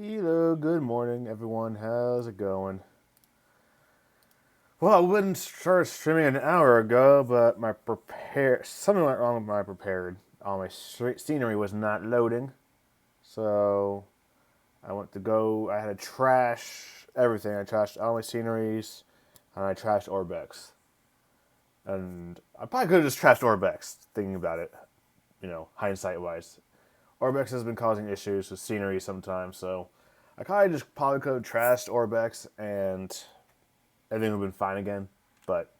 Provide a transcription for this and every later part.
Hello, good morning, everyone. How's it going? Well, I wouldn't start streaming an hour ago, but something went wrong with my prepared. All my scenery was not loading, so I went to go. I had to trash everything. I trashed all my sceneries, and I trashed Orbex. And I probably could have just trashed Orbex, thinking about it, hindsight wise. Orbex has been causing issues with scenery sometimes, so I probably could have trashed Orbex and everything would have been fine again. But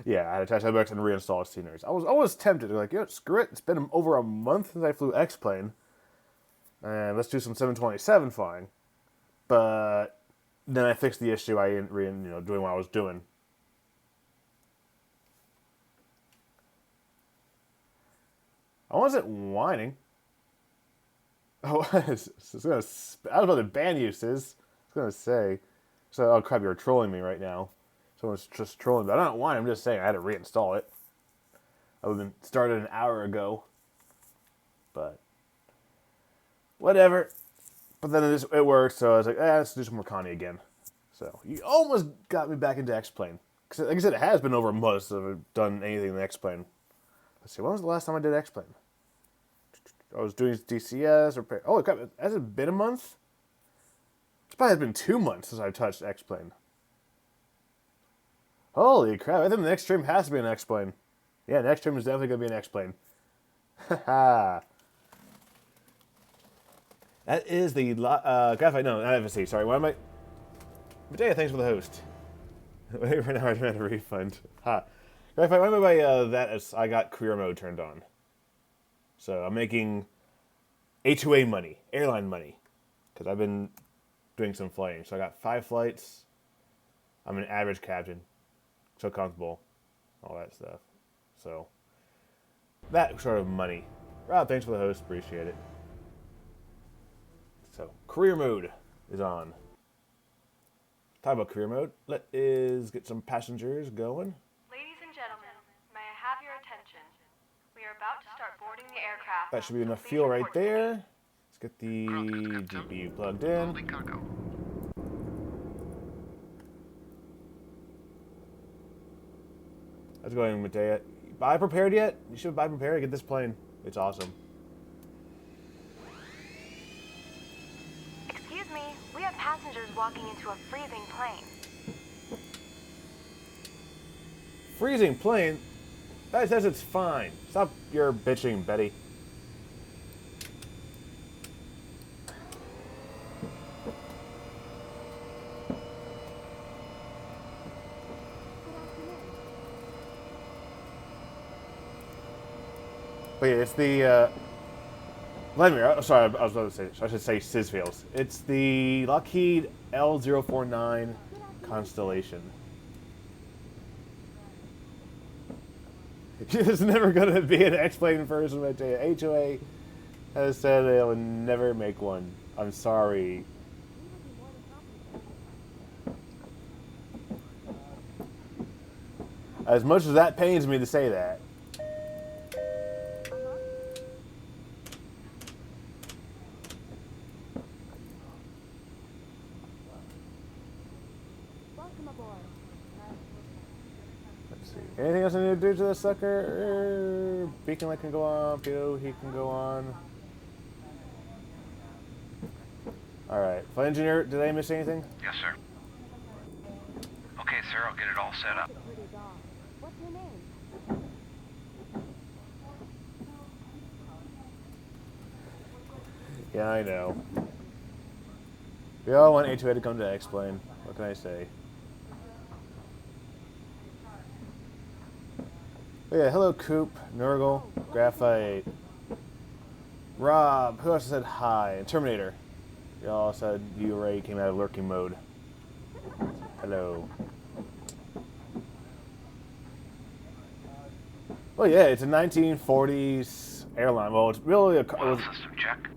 yeah, I had to trash Orbex and reinstall sceneries. I was always tempted to screw it. It's been over a month since I flew X-Plane, and let's do some 727 flying. But then I fixed the issue. I didn't, doing what I was doing. I wasn't whining. Oh, I was about to ban you, sis. I was gonna say. So, oh crap, you're trolling me right now. Someone's just trolling me. I'm not whining, I'm just saying I had to reinstall it. I would have been started an hour ago. But whatever. But then it worked, so I was like, let's do some more Connie again. So you almost got me back into X-Plane. Because like I said, it has been over a month since I've done anything in X-Plane. Let's see, when was the last time I did X-Plane? I was doing DCS or... Oh, crap, has it been a month? It's probably been 2 months since I've touched X-Plane. Holy crap, I think the next stream has to be an X-Plane. Yeah, next stream is definitely going to be an X-Plane. Haha. That is the... Graphite, no, not FSC, sorry. Why am I... Medea, thanks for the host. Right now I demand a refund. Ha. Graphite, why am I by that as I got career mode turned on? So I'm making A2A money, airline money, because I've been doing some flying. So I got 5 flights. I'm an average captain, so comfortable, all that stuff. So that sort of money. Rob, thanks for the host, appreciate it. So career mode is on. Talk about career mode. Let is get some passengers going. Ladies and gentlemen, may I have your attention? We are about to start boarding the aircraft. That should be enough fuel right there. Let's get the GPU plugged in. How's it going, Medea? Buy prepared yet? You should buy prepared to get this plane. It's awesome. Excuse me, we have passengers walking into a freezing plane. Freezing plane? That says it's fine. Stop your bitching, Betty. But yeah, it's the, Vladimir, sorry, I was about to say, I should say Sizfields. It's the Lockheed L049 Constellation. It's never going to be an X-Plane version, I tell you. HOA has said they will never make one. I'm sorry. As much as that pains me to say that. Anything else I need to do to this sucker? Beacon light can go on. PO he can go on. Alright. Flight engineer, did I miss anything? Yes, sir. Okay, sir, I'll get it all set up. What's your name? Yeah, I know. We all want A2A to come to X-Plane. What can I say? Oh yeah, hello Coop, Nurgle, Graphite, Rob, who else said hi? And Terminator. Y'all said you already came out of lurking mode. Hello. Well yeah, it's a 1940s airline. Well, it's really a... System check.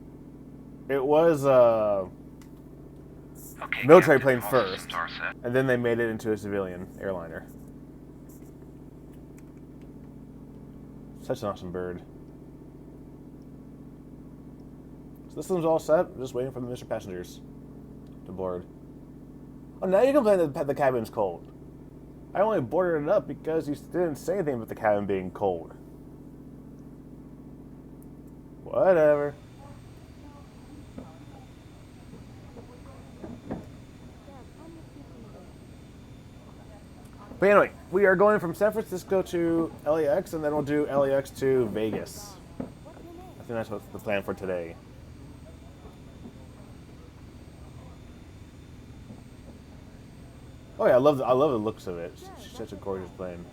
It was a Okay, military Captain, plane all first, systems are set. and then they made it into a civilian airliner. Such an awesome bird. System's all set. I'm just waiting for the Mr. Passengers to board. Oh, now you complain that the cabin's cold. I only boarded it up because you didn't say anything about the cabin being cold. Whatever. But anyway, we are going from San Francisco to LAX, and then we'll do LAX to Vegas. I think that's what's the plan for today. Oh yeah, I love the looks of it. It's such a gorgeous plane.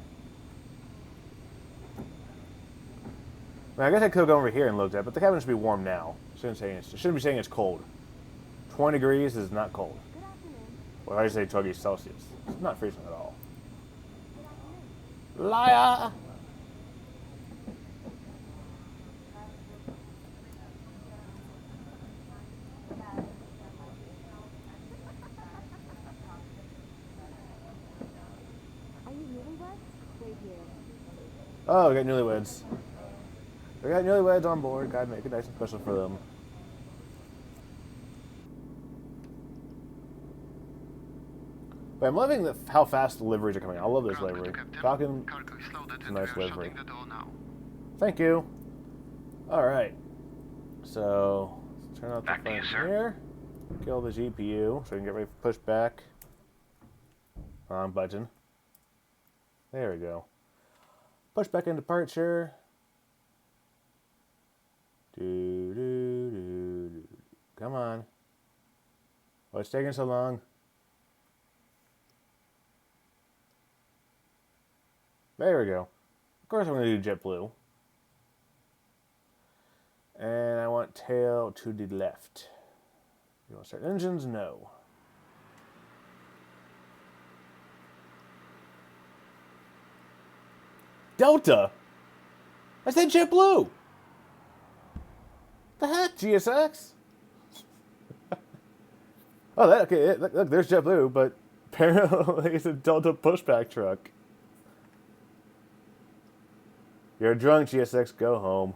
I guess I could go over here and look at it, but the cabin should be warm now. Shouldn't be saying it's cold. 20 degrees is not cold. Well, I say 20 degrees Celsius. It's not freezing at all. Liar! Oh, we got newlyweds. We got newlyweds on board. Gotta make it nice and special for them. But I'm loving how fast the liveries are coming out. I love this livery. Falcon, it's a nice livery. Thank you. Alright. So, let's turn off the front here. Kill the GPU so we can get ready for push back. Wrong button. There we go. Push back in departure. Come on. What's taking so long? There we go. Of course I'm going to do JetBlue. And I want tail to the left. You want to start engines? No. Delta? I said JetBlue. The heck, GSX? Oh, okay. Look, there's JetBlue, but apparently it's a Delta pushback truck. You're drunk, GSX. Go home.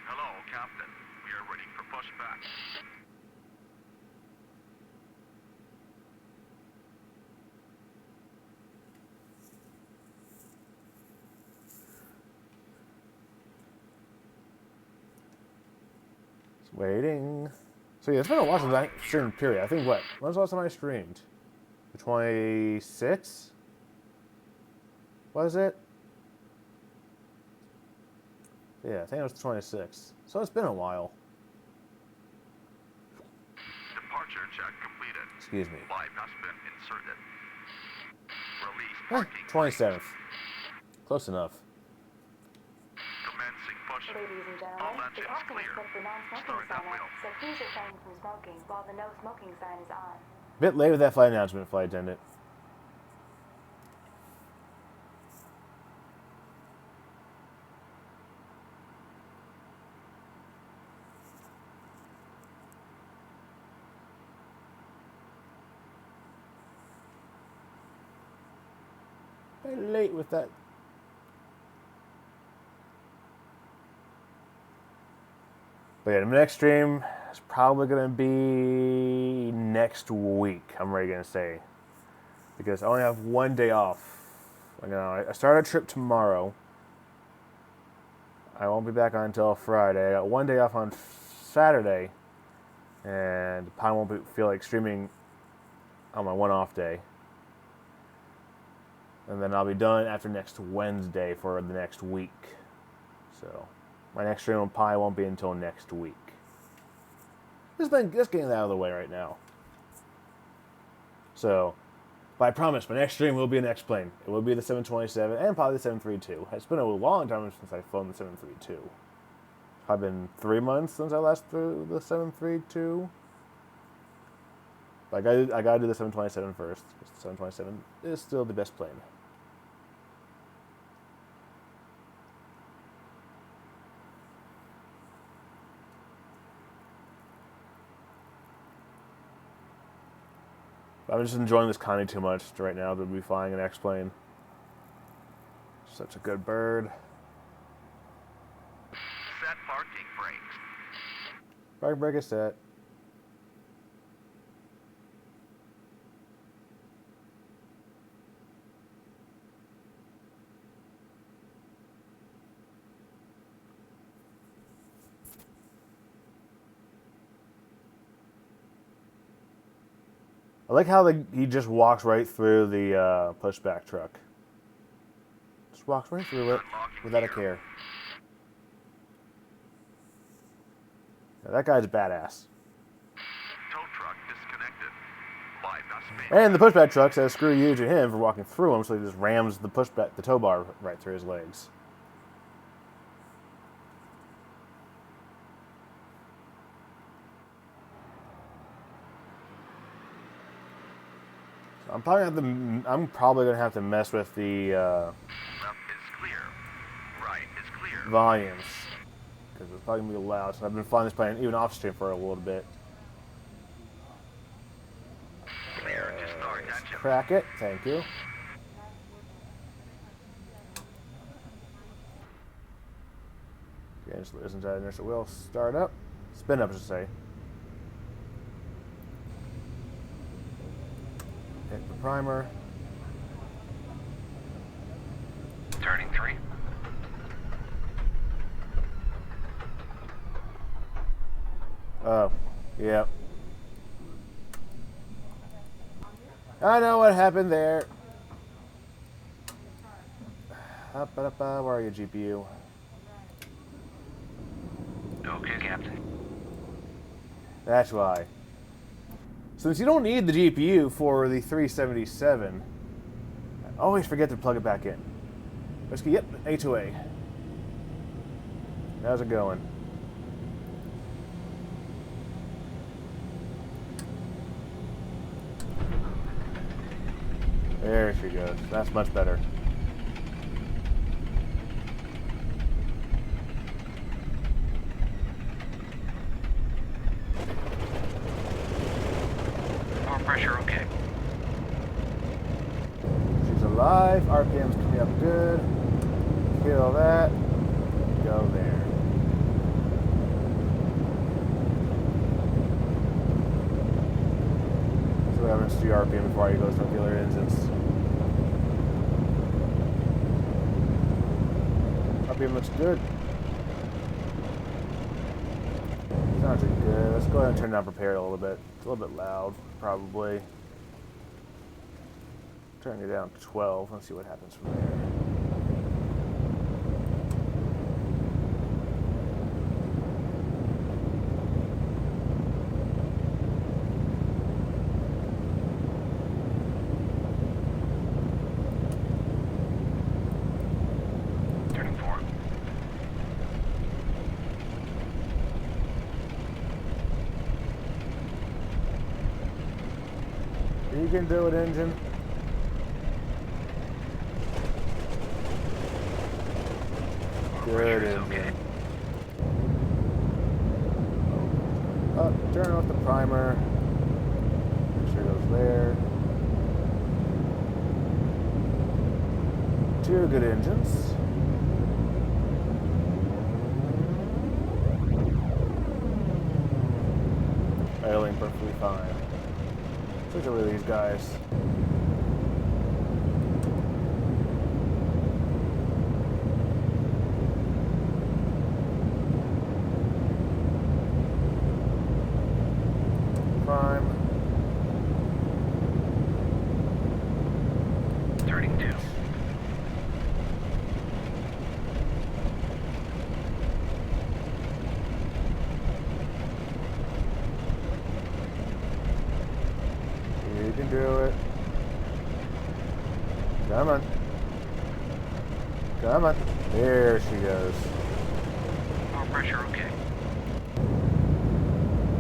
Hello, Captain. We are ready for pushback. Waiting. So yeah, it's been a while since I streamed, period. I think what? When was the last time I streamed? The 26th? Was it? Yeah, I think it was the 26th. So it's been a while. Departure check completed. Excuse me. Pipe has been inserted. Release parking. 27th. Close enough. Commencing push. Ladies and All gentlemen, the engines captain clear. has put the non-smoking Start sign that wheel. up, so please refrain from smoking while the no smoking sign is on. Bit late with that flight announcement, flight attendant. Bit late with that. But yeah, the next stream is probably going to be next week, I'm ready to say. Because I only have one day off. I start a trip tomorrow. I won't be back on until Friday. I got one day off on Saturday. And I won't feel like streaming on my one off day. And then I'll be done after next Wednesday for the next week. So my next stream probably won't be until next week. Just getting that out of the way right now. So, but I promise my next stream will be an X-Plane. It will be the 727 and probably the 732. It's been a long time since I've flown the 732. It's probably been 3 months since I last flew the 732. But I gotta do the 727 first. The 727 is still the best plane. I'm just enjoying this Connie too much right now to be flying an X-Plane. Such a good bird. Set parking brakes. Park brake is set. I like how he just walks right through the pushback truck. Just walks right through it without a care. Yeah, that guy's badass. Tow truck disconnected. Bypass main. And the pushback truck says screw you to him for walking through him, so he just rams the tow bar right through his legs. I'm probably gonna have to mess with the Left is clear. Right is clear. volumes because it's probably gonna be loud. So I've been flying this plane even off stream for a little bit. Clear to start Let's engine. crack it. Thank you. Okay, just listen to that inertial wheel start up, spin up, I should say. Hit the primer. Turning 3. Oh, yeah. I know what happened there. Where are you, GPU? Okay, Captain. That's why. Since you don't need the GPU for the 377, I always forget to plug it back in. Whiskey, yep, A2A. How's it going? There she goes. That's much better. More pressure, okay. She's alive. RPM's coming up good. Kill that. Go there. So what happens to your RPM before you goes to the other engines? RPM looks good. Sounds good. Let's go ahead and turn down prepared a little bit. It's a little bit loud, probably. Turn it down to 12. Let's see what happens from there. Turning 4. You can do it, engine. Good engine. Okay. Turn off the primer. Make sure it goes there. Two good engines. Idling perfectly fine. Switch over to these guys. Prime. Turning 2. You can do it. Come on. Come on. There she goes. More pressure, okay.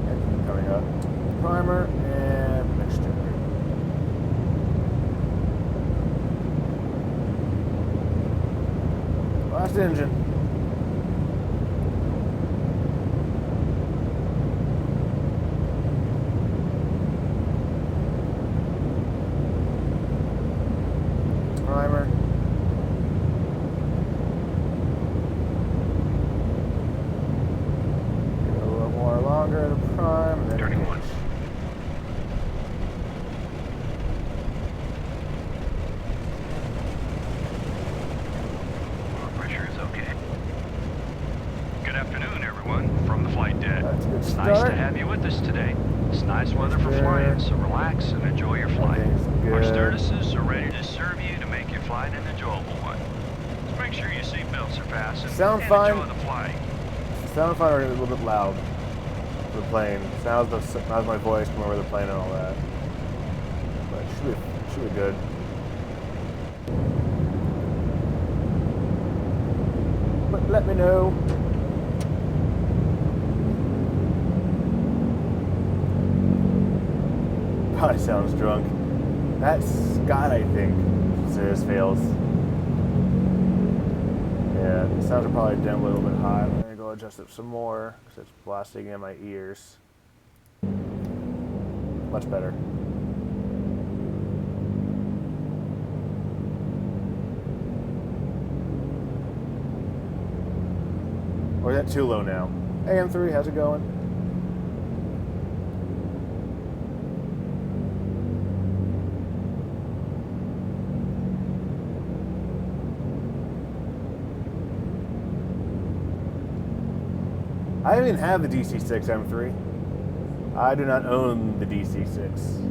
Engine coming up. Primer and mixture. Last engine. Primer. longer at a prime, and then 31. engage. Water pressure is okay. Good afternoon, everyone, from the flight deck. That's a good It's start. nice to have you with us today. It's nice weather for flying, so relax and enjoy your flight. Everything's Our good. stewardesses are ready to serve you to make your flight an enjoyable one. Just make sure your seatbelts are fastened Sound and fine? enjoy the flight. Sound fine or a little bit loud for the plane. Sounds my voice come over the plane and all that. But should be good. But let me know. Probably sounds drunk. That's Scott, I think, says fails. Yeah, the sounds are probably down a little bit high. I'm gonna go adjust it some more because it's blasting in my ears. Much better. Or is that too low now? Hey M3, how's it going? I don't even have the DC6 M3. I do not own the DC6.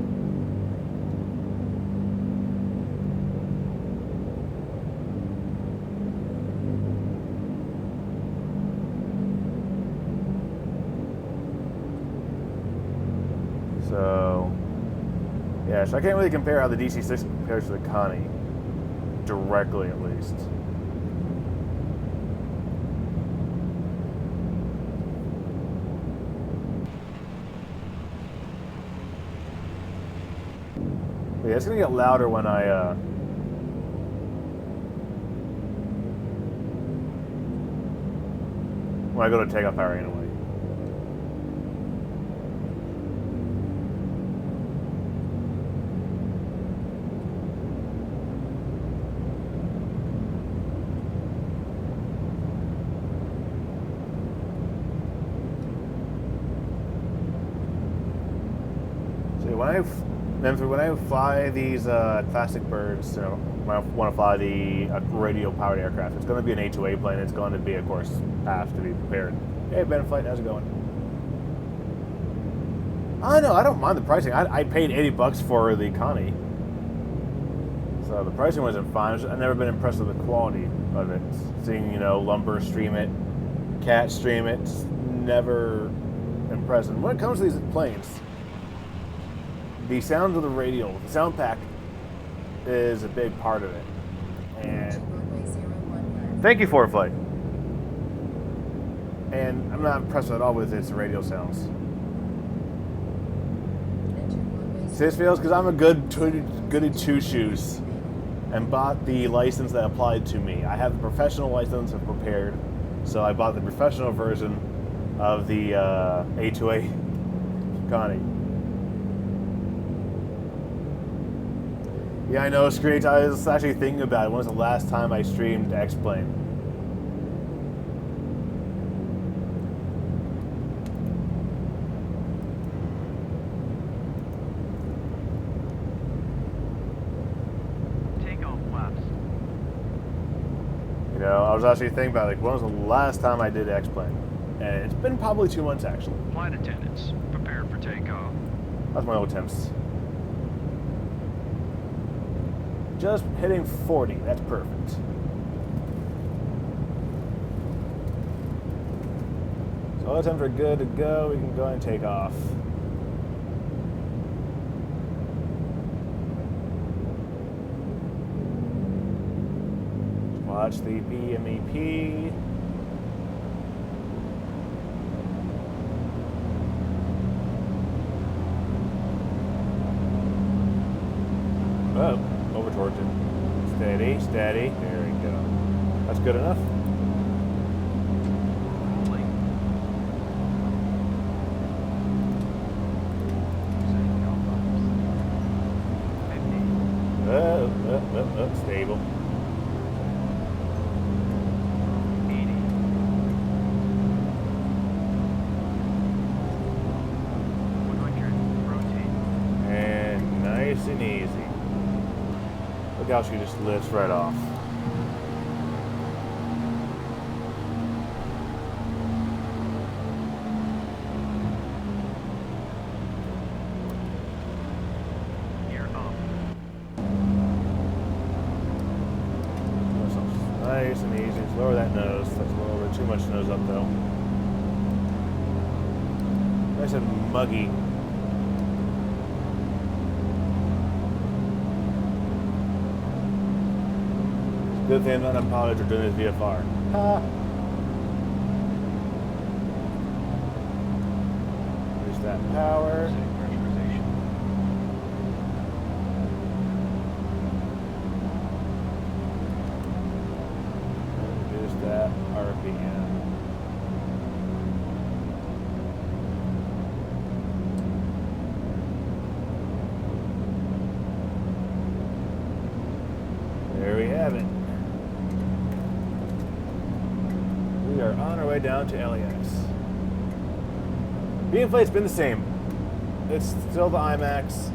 So, yeah, so I can't really compare how the DC6 compares to the Connie. Directly, at least. But yeah, it's gonna get louder when I go to takeoff power anyway. When I fly these classic birds, you know, when I want to fly the radio-powered aircraft, it's going to be an A2A plane. It's going to be, of course, have to be prepared. Hey, Ben Flight, how's it going? I know, I don't mind the pricing. I paid $80 for the Connie, so the pricing wasn't fine. I've never been impressed with the quality of it. Seeing, you know, Lumber stream it, Cat stream it, never impressed. And when it comes to these planes, the sound of the radio, the sound pack, is a big part of it. And thank you, Ford Flight. And I'm not impressed at all with its radio sounds. Sis fails because I'm a goody two-shoes and bought the license that applied to me. I have the professional license and prepared, so I bought the professional version of the A2A Connie. Yeah, I know, Screech. I was actually thinking about it. When was the last time I streamed X-Plane? Takeoff flaps. You know, I was actually thinking about, like, when was the last time I did X-Plane? And it's been probably 2 months, actually. Flight attendants, prepare for takeoff. That's my old temps. Just hitting 40, that's perfect. So all the temps are good to go, we can go ahead and take off. Watch the PMEP. Oh. Over towards it. Steady, steady. There we go. That's good enough. Stable. 80. Look how she just lifts right off. You're up. Nice and easy. Just lower that nose. That's a little bit too much nose up though. Nice and muggy. Good thing I'm not on college or doing this VFR. Ha! There's that power. Pressurization. There's that RPM. There we have it. We are on our way down to LAX. Being flight's been the same. It's still the IMAX.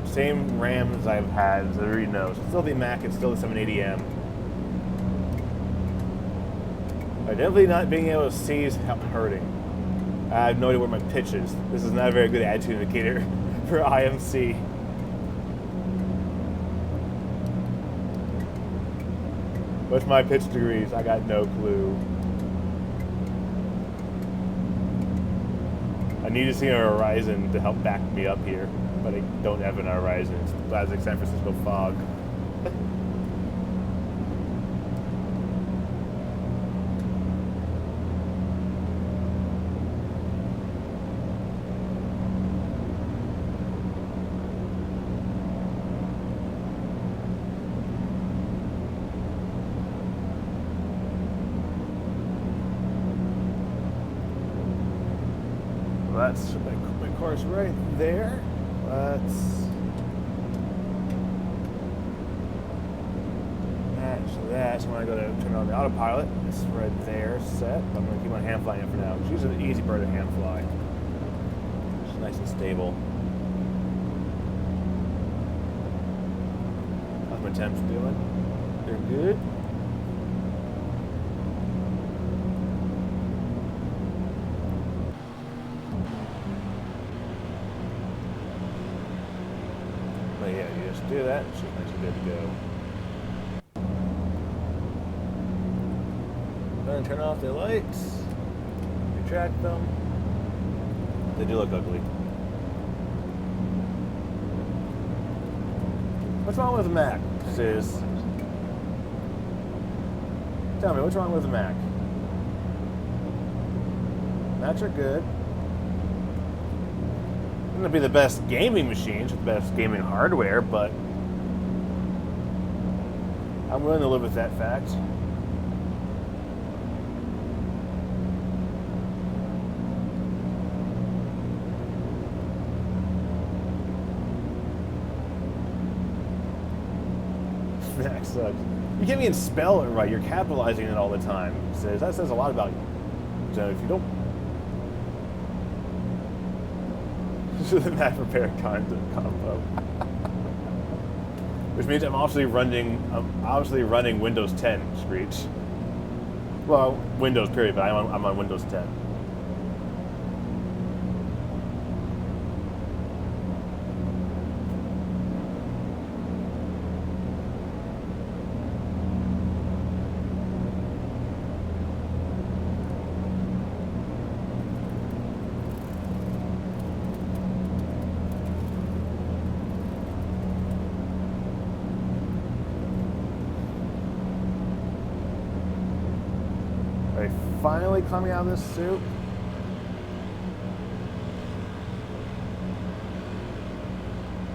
Same RAM as I've had, as everybody knows. It's still the Mac, it's still the 780M. Definitely not being able to see is hurting. I have no idea where my pitch is. This is not a very good attitude indicator for IMC. What's my pitch degrees? I got no clue. I need to see a horizon to help back me up here, but I don't have an horizon. It's classic San Francisco fog. That's my course right there. Let's match that. So when I go to turn on the autopilot, it's right there, set. I'm going to keep on hand flying it for now. She's an easy bird to hand fly. It's nice and stable. How's my temps doing? They're good. But yeah, you just do that, and she's nice and good to go. Go ahead and turn off the lights, retract them. They do look ugly. What's wrong with the Mac, Sis? Tell me, what's wrong with the Mac? Macs are good. Going to be the best gaming machines with the best gaming hardware, but I'm willing to live with that fact. That sucks. You can't even spell it right. You're capitalizing it all the time. That says a lot about you. So if you don't the Mac repair combo. Which means I'm obviously running Windows 10, Screech. Well, Windows period, but I'm on Windows 10. Are they finally coming out of this suit?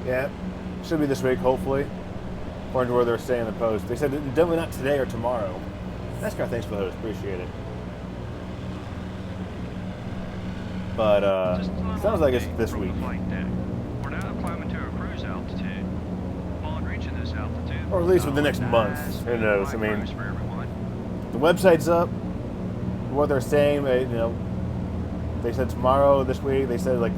Yeah, should be this week, hopefully. According to where they're saying in the post. They said definitely not today or tomorrow. NASCAR, thanks for those. Appreciate it. But, sounds like it's this week. We're now climbing to a cruise altitude. Upon reaching this altitude, Or at least within the next month. Who knows? I mean, the website's up. What they're saying, they said tomorrow, this week. They said like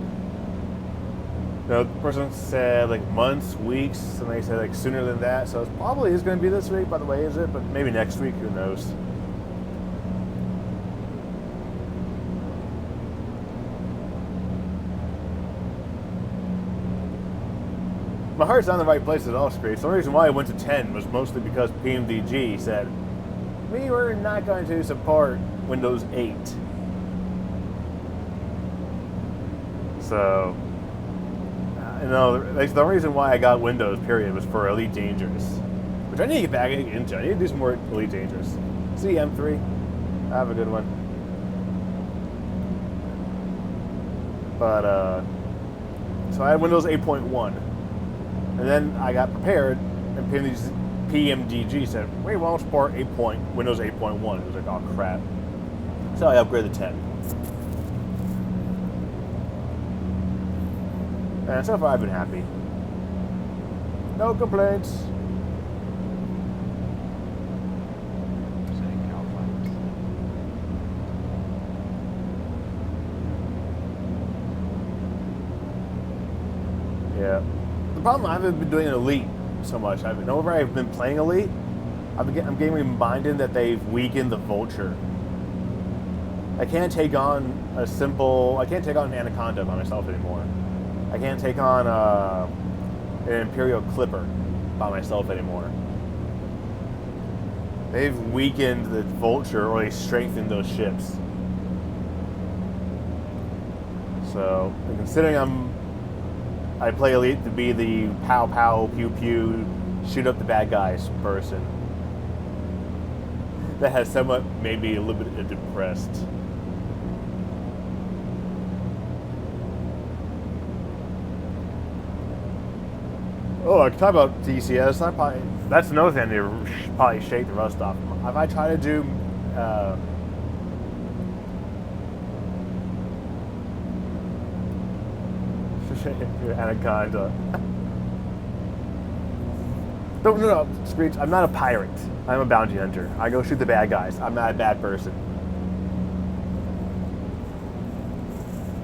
The person said like months, weeks, and they said like sooner than that. So it probably is going to be this week. By the way, is it? But maybe next week. Who knows? My heart's not in the right place at all, Screech. The only reason why I went to 10 was mostly because PMDG said we were not going to support Windows 8. So, like the reason why I got Windows, period, was for Elite Dangerous, which I need to get back into. I need to do some more Elite Dangerous. See M3, have a good one. But so I had Windows 8.1, and then I got prepared, and PMDG said, "We won't support Windows 8.1." It was like, oh crap. So I upgraded to 10. And so far I've been happy. No complaints. Yeah. The problem, I haven't been doing Elite so much. Whenever I've been playing Elite, I'm getting reminded that they've weakened the Vulture. I can't take on an Anaconda by myself anymore. I can't take on an Imperial Clipper by myself anymore. They've weakened the Vulture, or they strengthened those ships. So, considering I play Elite to be the pow pow pew pew shoot up the bad guys person, that has somewhat made me a little bit depressed. Oh, I can talk about TCS. That's another thing to probably shake the rust off. If I try to do Anaconda. No, Screech, I'm not a pirate. I'm a bounty hunter. I go shoot the bad guys. I'm not a bad person.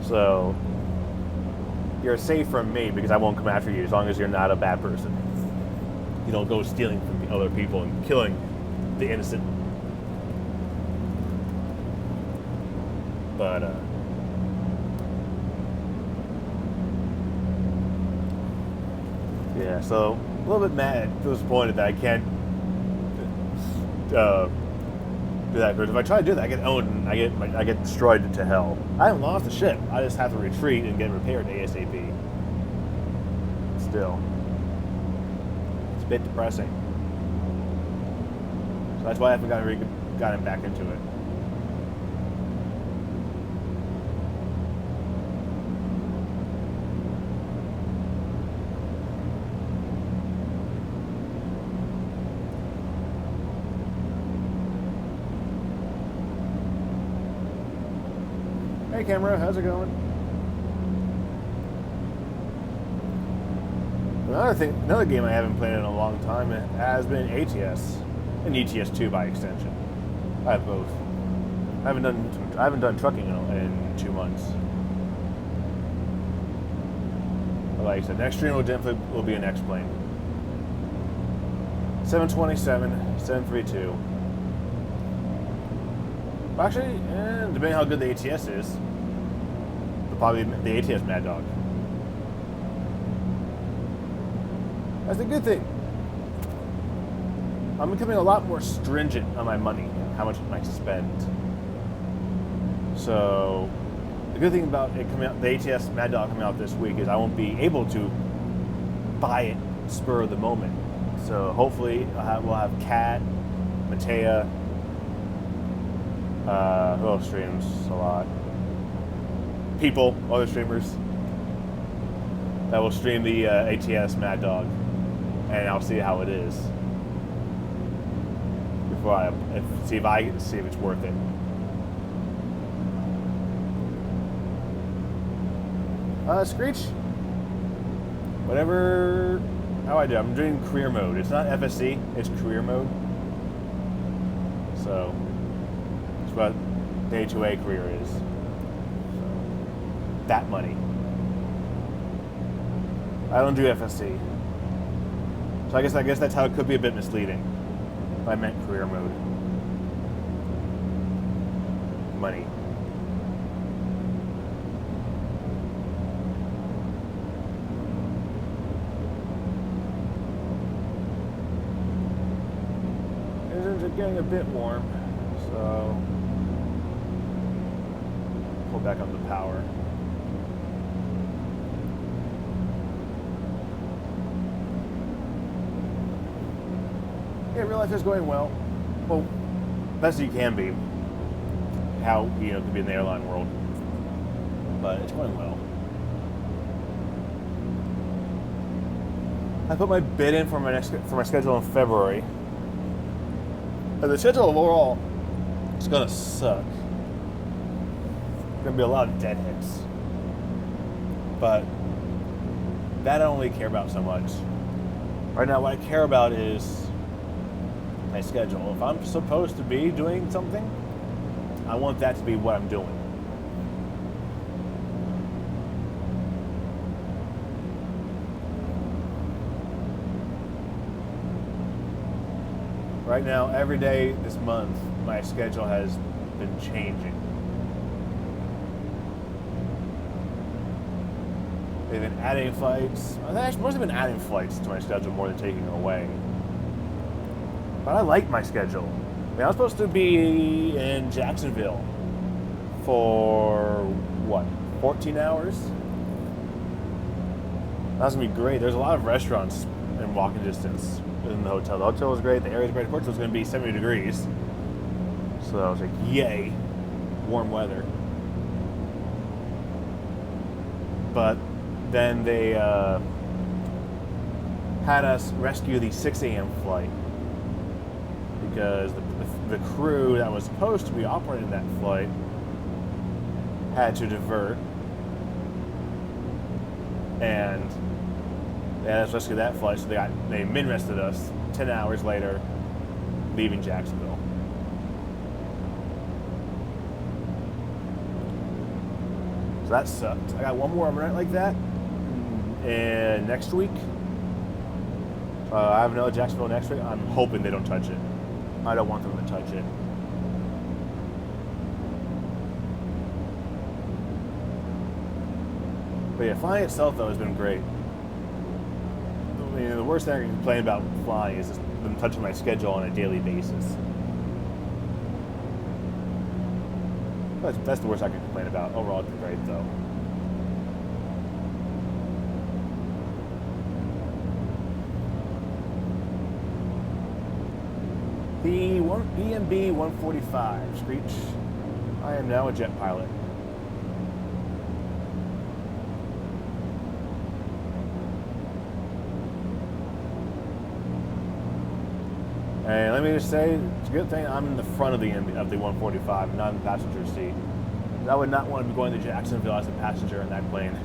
So, you're safe from me because I won't come after you as long as you're not a bad person. You don't go stealing from other people and killing the innocent. But, yeah, so a little bit mad, disappointed that I can't do that. Because if I try to do that, I get owned and I get destroyed to hell. I haven't lost the ship. I just have to retreat and get repaired ASAP. Still, it's a bit depressing. So that's why I haven't gotten back into it. Hey camera, how's it going? Another game I haven't played in a long time has been ATS, and ETS 2 by extension. I have both. I haven't done trucking in 2 months. But like I said, next stream will be an X-Plane. 727, 732. Actually, depending how good the ATS is, probably the ATS Mad Dog. That's a good thing. I'm becoming a lot more stringent on my money, how much I spend. So, the good thing about it coming out, the ATS Mad Dog coming out this week, is I won't be able to buy it spur of the moment. So hopefully we'll have Kat, Matea. Who else streams a lot? People, other streamers that will stream the ATS Mad Dog, and I'll see how it is before see if it's worth it. Screech, whatever. How I do? I'm doing career mode. It's not FSC. It's career mode. So it's what the A2A career is. So, that money. I don't do FSC. So I guess that's how it could be a bit misleading. If I meant career mode. Money. Engines are getting a bit warm, so pull back on the power. Yeah, real life is going well. Well, best you can be. How, you know, it could be in the airline world. But it's going well. I put my bid in for my schedule in February. And the schedule overall is gonna suck. There's gonna be a lot of deadheads. But that I don't really care about so much. Right now, what I care about is my schedule. If I'm supposed to be doing something, I want that to be what I'm doing. Right now, every day this month, my schedule has been changing. They've been adding flights. They actually must have been adding flights to my schedule more than taking away. But I like my schedule. I mean, I was supposed to be in Jacksonville for, what, 14 hours? That's going to be great. There's a lot of restaurants in walking distance in the hotel. The hotel was great. The area was great. Of course, it was going to be 70 degrees. So I was like, yay, warm weather. But then they had us rescue the 6 a.m. flight because the crew that was supposed to be operating that flight had to divert, and they had us rescue that flight, so they min-rested us 10 hours later, leaving Jacksonville. So that sucked. I got one more overnight like that, and next week, I have another Jacksonville next week. I'm hoping they don't touch it. I don't want them to touch it. But yeah, flying itself though has been great. I mean, the worst thing I can complain about flying is just them touching my schedule on a daily basis. That's the worst I can complain about. Overall, it's been great though. The EMB 145 Screech. I am now a jet pilot. And let me just say, it's a good thing I'm in the front of the 145, not in the passenger seat. I would not want to be going to Jacksonville as a passenger in that plane.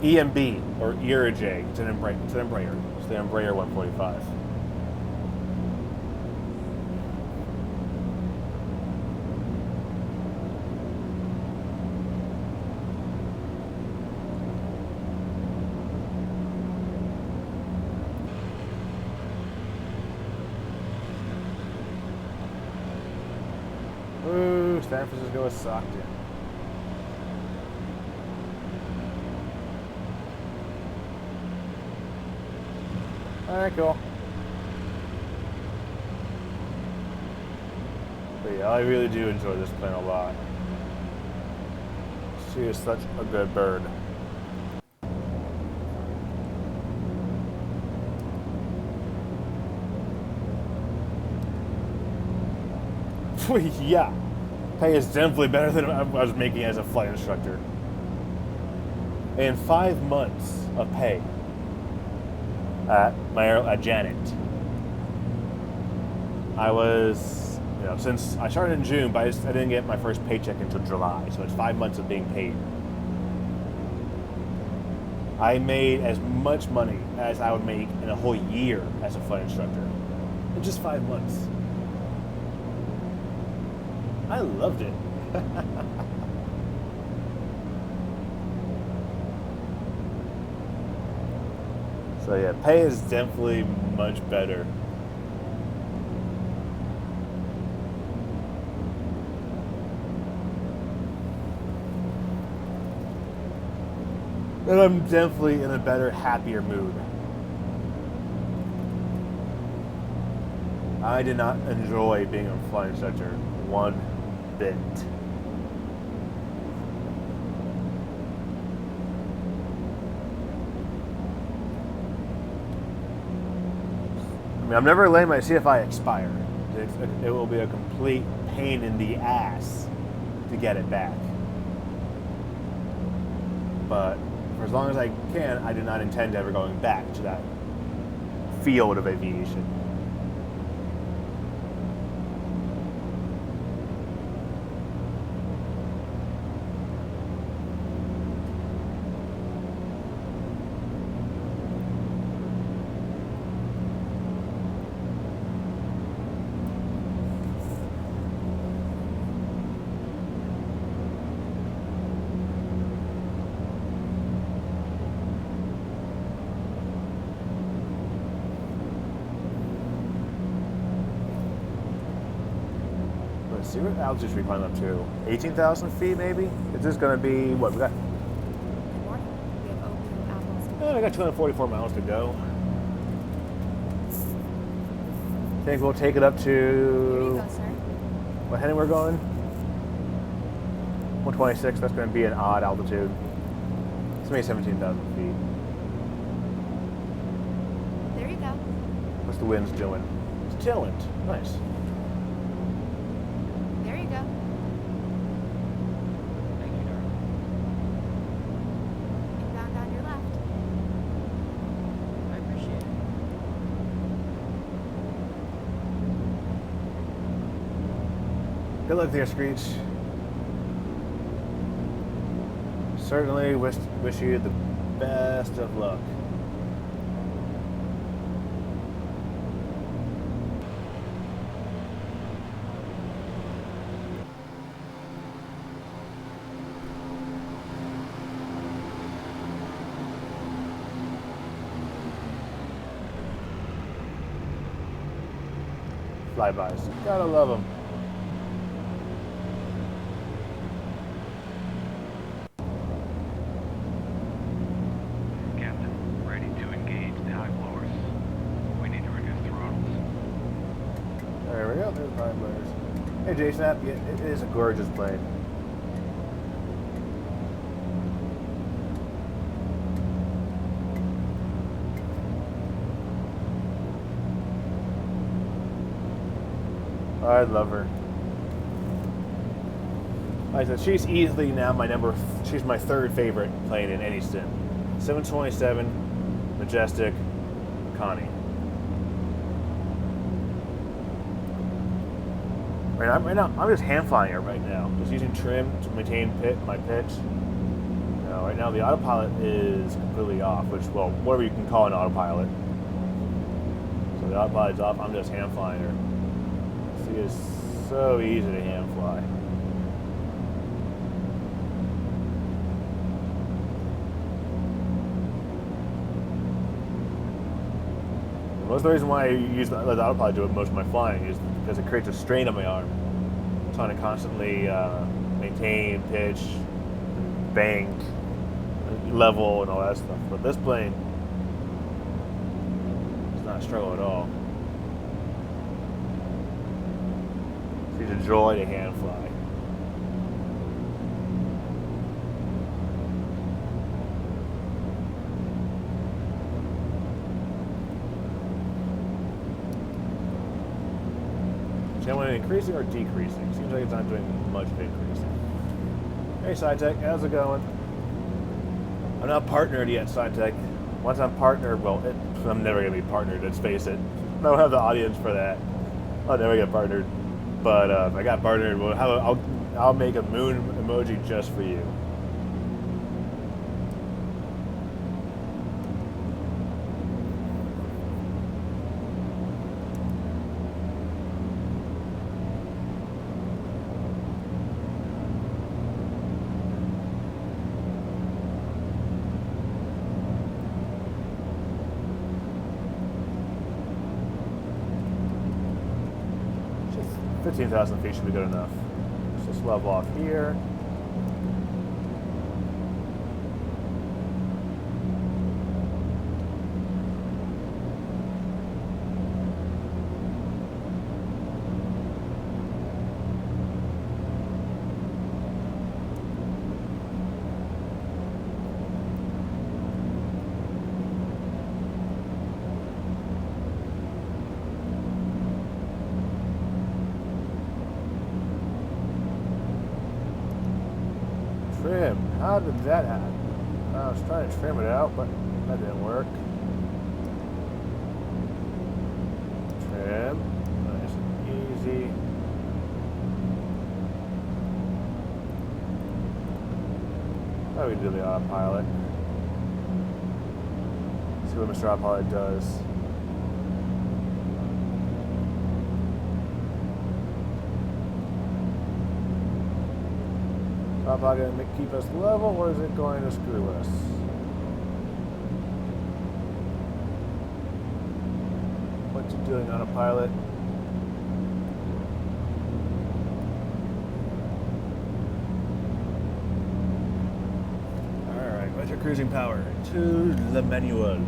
EMB, or ERJ, it's an Embraer. It's the Embraer 145. Ooh, San Francisco is socked in. Alright, cool. But yeah, I really do enjoy this plane a lot. She is such a good bird. Yeah, pay is definitely better than I was making as a flight instructor. And 5 months of pay at Janet. I was, since I started in June, but I didn't get my first paycheck until July, so it's 5 months of being paid. I made as much money as I would make in a whole year as a flight instructor in just 5 months. I loved it. So yeah, pay is definitely much better. And I'm definitely in a better, happier mood. I did not enjoy being a flight instructor one bit. I mean, I'm never letting my CFI expire. It will be a complete pain in the ass to get it back. But for as long as I can, I do not intend ever going back to that field of aviation. Let's see what altitude we climb up to. 18,000 feet, maybe? Is this going to be what we got? Good morning. We have oatmeal apples. I got 244 miles to go. I think we'll take it up Here to you go, sir. what heading we're going? 126. That's going to be an odd altitude. It's maybe 17,000 feet. There you go. What's the winds doing? It's tailwind. Nice. There you go. Thank you, darling. Inbound on your left. I appreciate it. Good luck there, Screech. Certainly wish you the best of luck. Flybys. Gotta love them. Captain, ready to engage the high blowers. We need to reduce throttles. There we go. There's the flybys. Hey, Jason, it is a gorgeous plane. I love her. Like I said, she's easily now she's my third favorite plane in any sim. 727, Majestic, Connie. Right now, I'm just hand flying her right now. Just using trim to maintain my pitch. Right now the autopilot is completely off, which, well, whatever you can call an autopilot. So the autopilot's off, I'm just hand flying her. She is so easy to hand fly. Most of the reason why I use the autopilot to do most of my flying is because it creates a strain on my arm. I'm trying to constantly maintain pitch, bank, level, and all that stuff. But this plane does not struggle at all. It's a joy to hand fly. Channel increasing or decreasing? Seems like it's not doing much of increasing. Hey, SciTech, how's it going? I'm not partnered yet, SciTech. Once I'm partnered, well, I'm never going to be partnered, let's face it. I don't have the audience for that. I'll never get partnered. But if I got partnered, well, I'll make a moon emoji just for you. 15,000 feet should be good enough. Let's just level off here. Trim. How did that happen? I was trying to trim it out, but that didn't work. Trim. Nice and easy. How do we do the autopilot? See what Mr. Autopilot does. Autopilot going to keep us level, or is it going to screw us? What's it doing, autopilot? Alright, what's your cruising power? To the manual.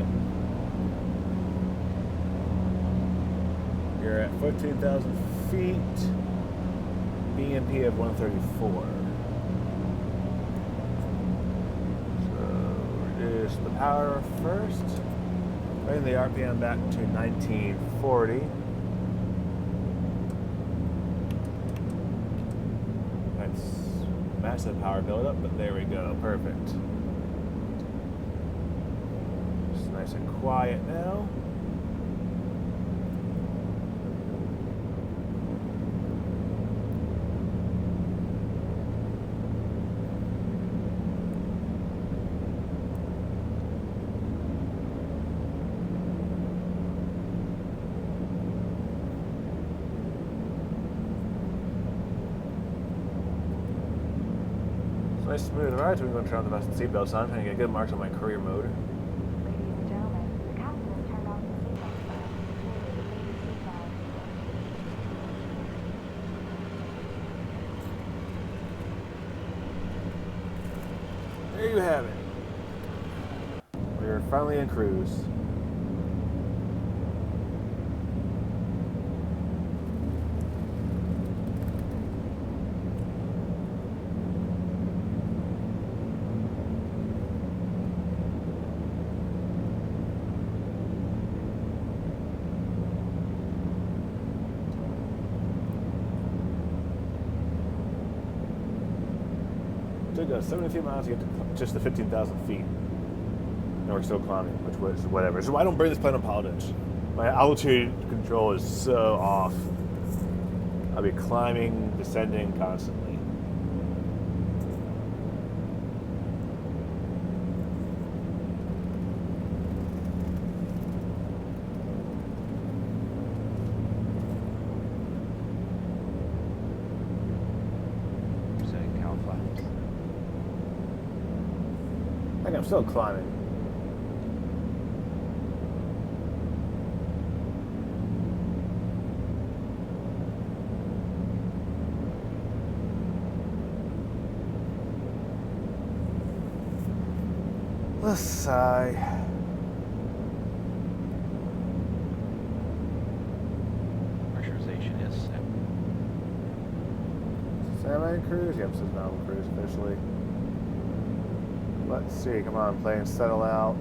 You're at 14,000 feet. BMP of 134. Reduce the power first. Bring the RPM back to 1940. That's massive power buildup, but there we go. Perfect. It's nice and quiet now. Nice smooth ride, so we're going to turn on the best seatbelt sign, trying to get good marks on my career mode. Ladies and gentlemen, the captain has turned off the seatbelt sign. There you have it. We're finally in cruise. Took us 72 miles to get to just the 15,000 feet. And we're still climbing, which was whatever. So I don't bring this plane on pilotage. My altitude control is so off. I'll be climbing, descending constantly. I'm still climbing. Let's sigh. Pressurization is set. Semi cruise? Yep, this is normal cruise officially. Let's see, come on, plane, settle out.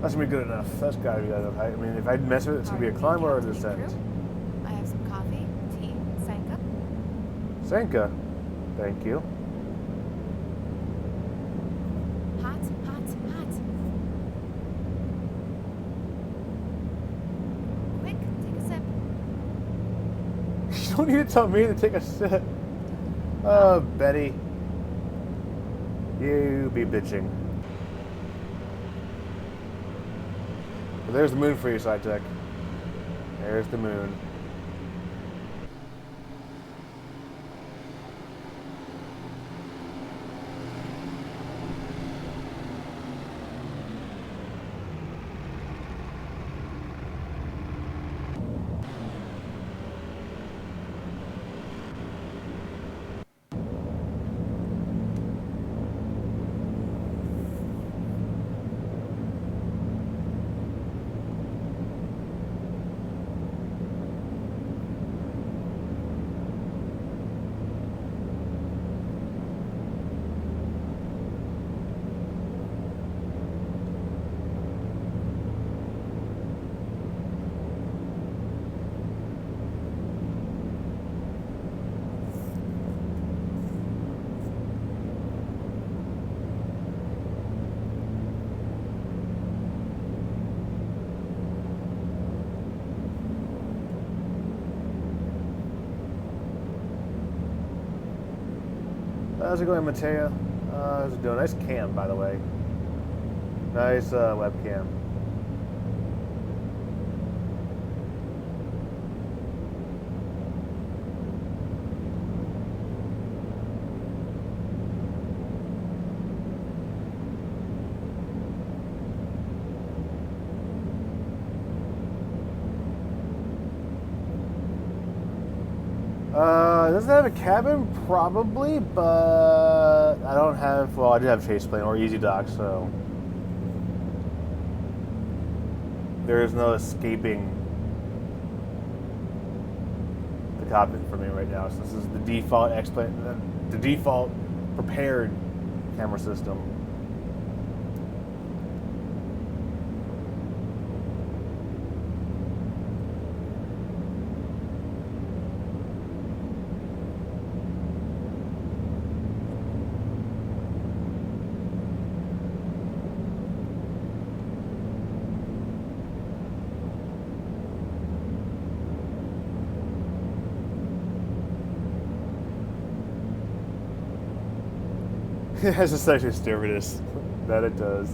That's gonna be good enough. That's gotta be good enough. I mean, if I mess with it, it's gonna be a climb or a descent. I have some coffee, tea, Sanka. Sanka, thank you. Hot, hot, hot. Quick, take a sip. You don't need to tell me to take a sip. Oh, Betty. You be bitching. Well, there's the moon for you, SciTech. There's the moon. How's it going, Mateo? How's it doing? Nice cam, by the way. Nice webcam. Does it have a cabin? Probably, but I don't have, well, I do have chase plane or easy dock, so there is no escaping the cockpit for me right now. So this is the default X-plane, the default prepared camera system. It has a sexual stewardess. That it does.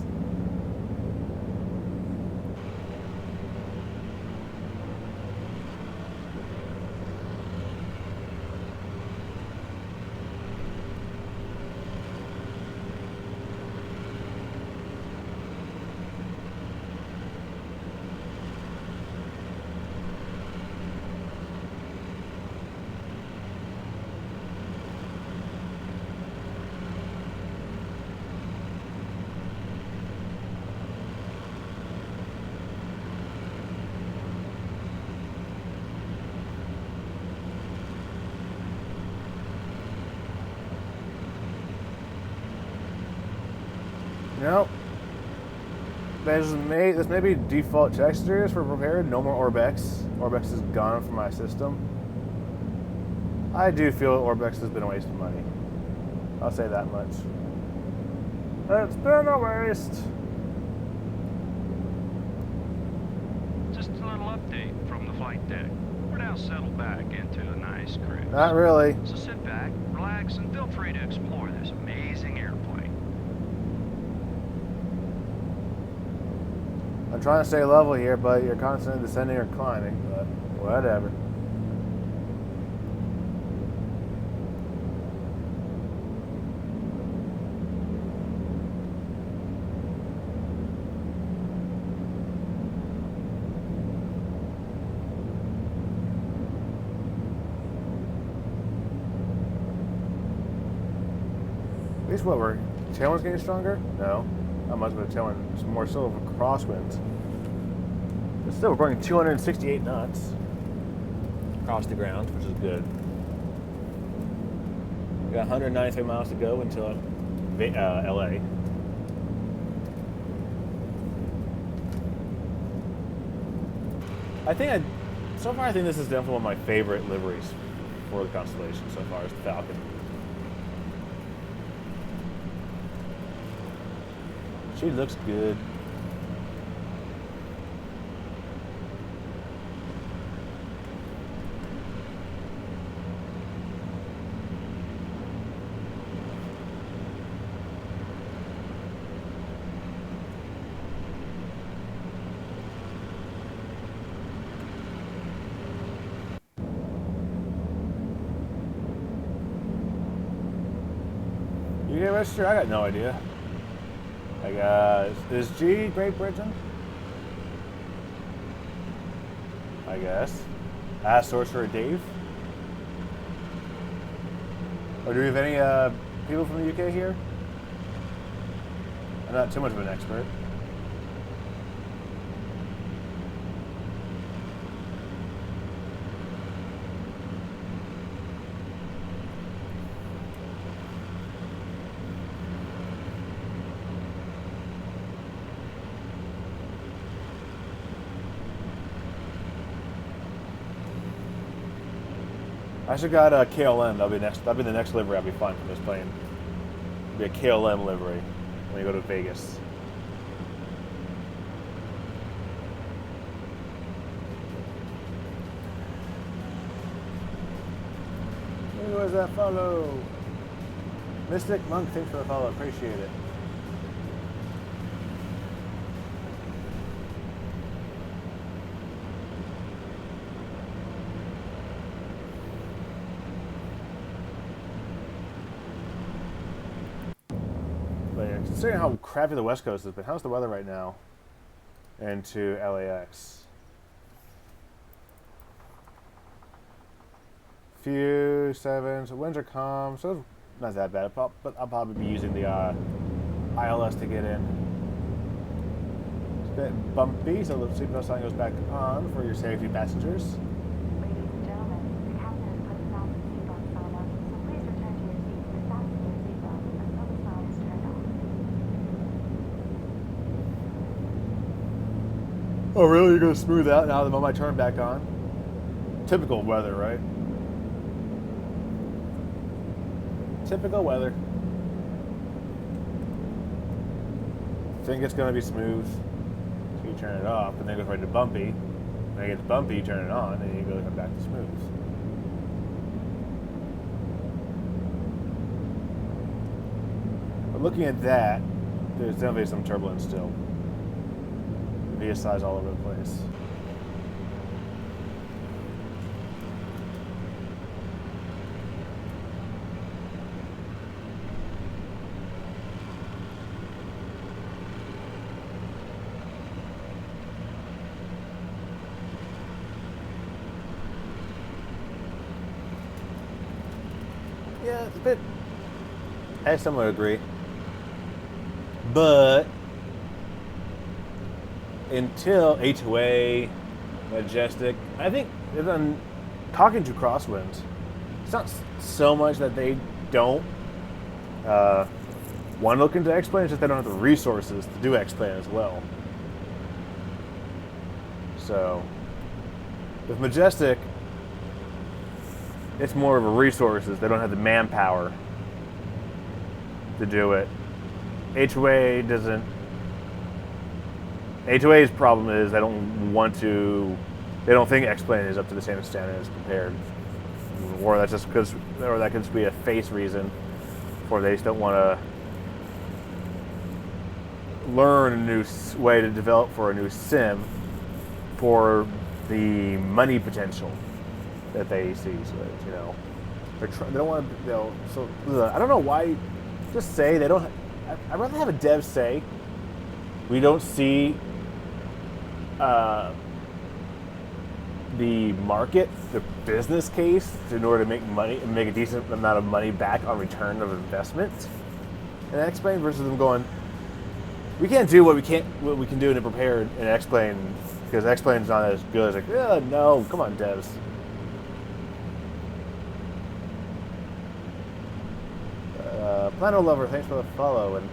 Nope. This may be default textures for prepared. No more Orbex. Orbex is gone from my system. I do feel Orbex has been a waste of money. I'll say that much. It's been a waste. Just a little update from the flight deck. We're now settled back into a nice cruise. Not really. So sit back, relax, and feel free to explore this amazing airplane. I'm trying to stay level here, but you're constantly descending or climbing, but whatever. At least what, we're tailwind's getting stronger? No. Not much of a tailwind. It's more so of a crosswind. But still, we're going 268 knots across the ground, which is good. We got 193 miles to go until LA. So far I think this is definitely one of my favorite liveries for the Constellation so far, is the Falcon. She looks good. You get registered? I got no idea. I guess. Is G Great Britain? I guess. Ask Sorcerer Dave. Or do we have any people from the UK here? I'm not too much of an expert. I should got a KLM. That'll be the next livery I'll be flying from this plane. It'll be a KLM livery when you go to Vegas. Who was that fellow? Mystic Monk, thanks for the follow. Appreciate it. But yeah, considering how crappy the West Coast has been, how's the weather right now into LAX? Few sevens, winds are calm, so it's not that bad. But I'll probably be using the ILS to get in. It's a bit bumpy, so the seatbelt sign goes back on for your safety passengers. Ladies and gentlemen, the captain has put the fasten seatbelt sign up, so please return to your seats and fasten your seatbelts until the sign is turned off. Oh really? You're gonna smooth out now the moment I turn back on? Typical weather, right? Typical weather. Think it's gonna be smooth, so you turn it off, and then it goes right to bumpy. When it gets bumpy, you turn it on, and you go back to smooth. But looking at that, there's definitely some turbulence still. VSI's all over the place. Yeah, it's a bit. I somewhat agree. But until HOA, Majestic, I think then talking to Crosswinds, it's not so much that they don't want to look into X-Plane, it's just they don't have the resources to do X-Plane as well. So with Majestic, it's more of a resources. They don't have the manpower to do it. HOA doesn't. HOA's problem is they don't want to. They don't think X-Plane is up to the same standard as prepared, or that's just because, or that could just be a face reason, or they just don't want to learn a new way to develop for a new sim for the money potential that they see. So you know, they don't want to. So I don't know why. Just say they don't. I'd rather have a dev say we don't see the market, the business case in order to make money and make a decent amount of money back on return of investment. And X-Plane versus them going, we can't do what we can do in a prepared in X-Plane because X-Plane's not as good. It's like, yeah, no, come on, devs. Plano Lover, thanks for the follow and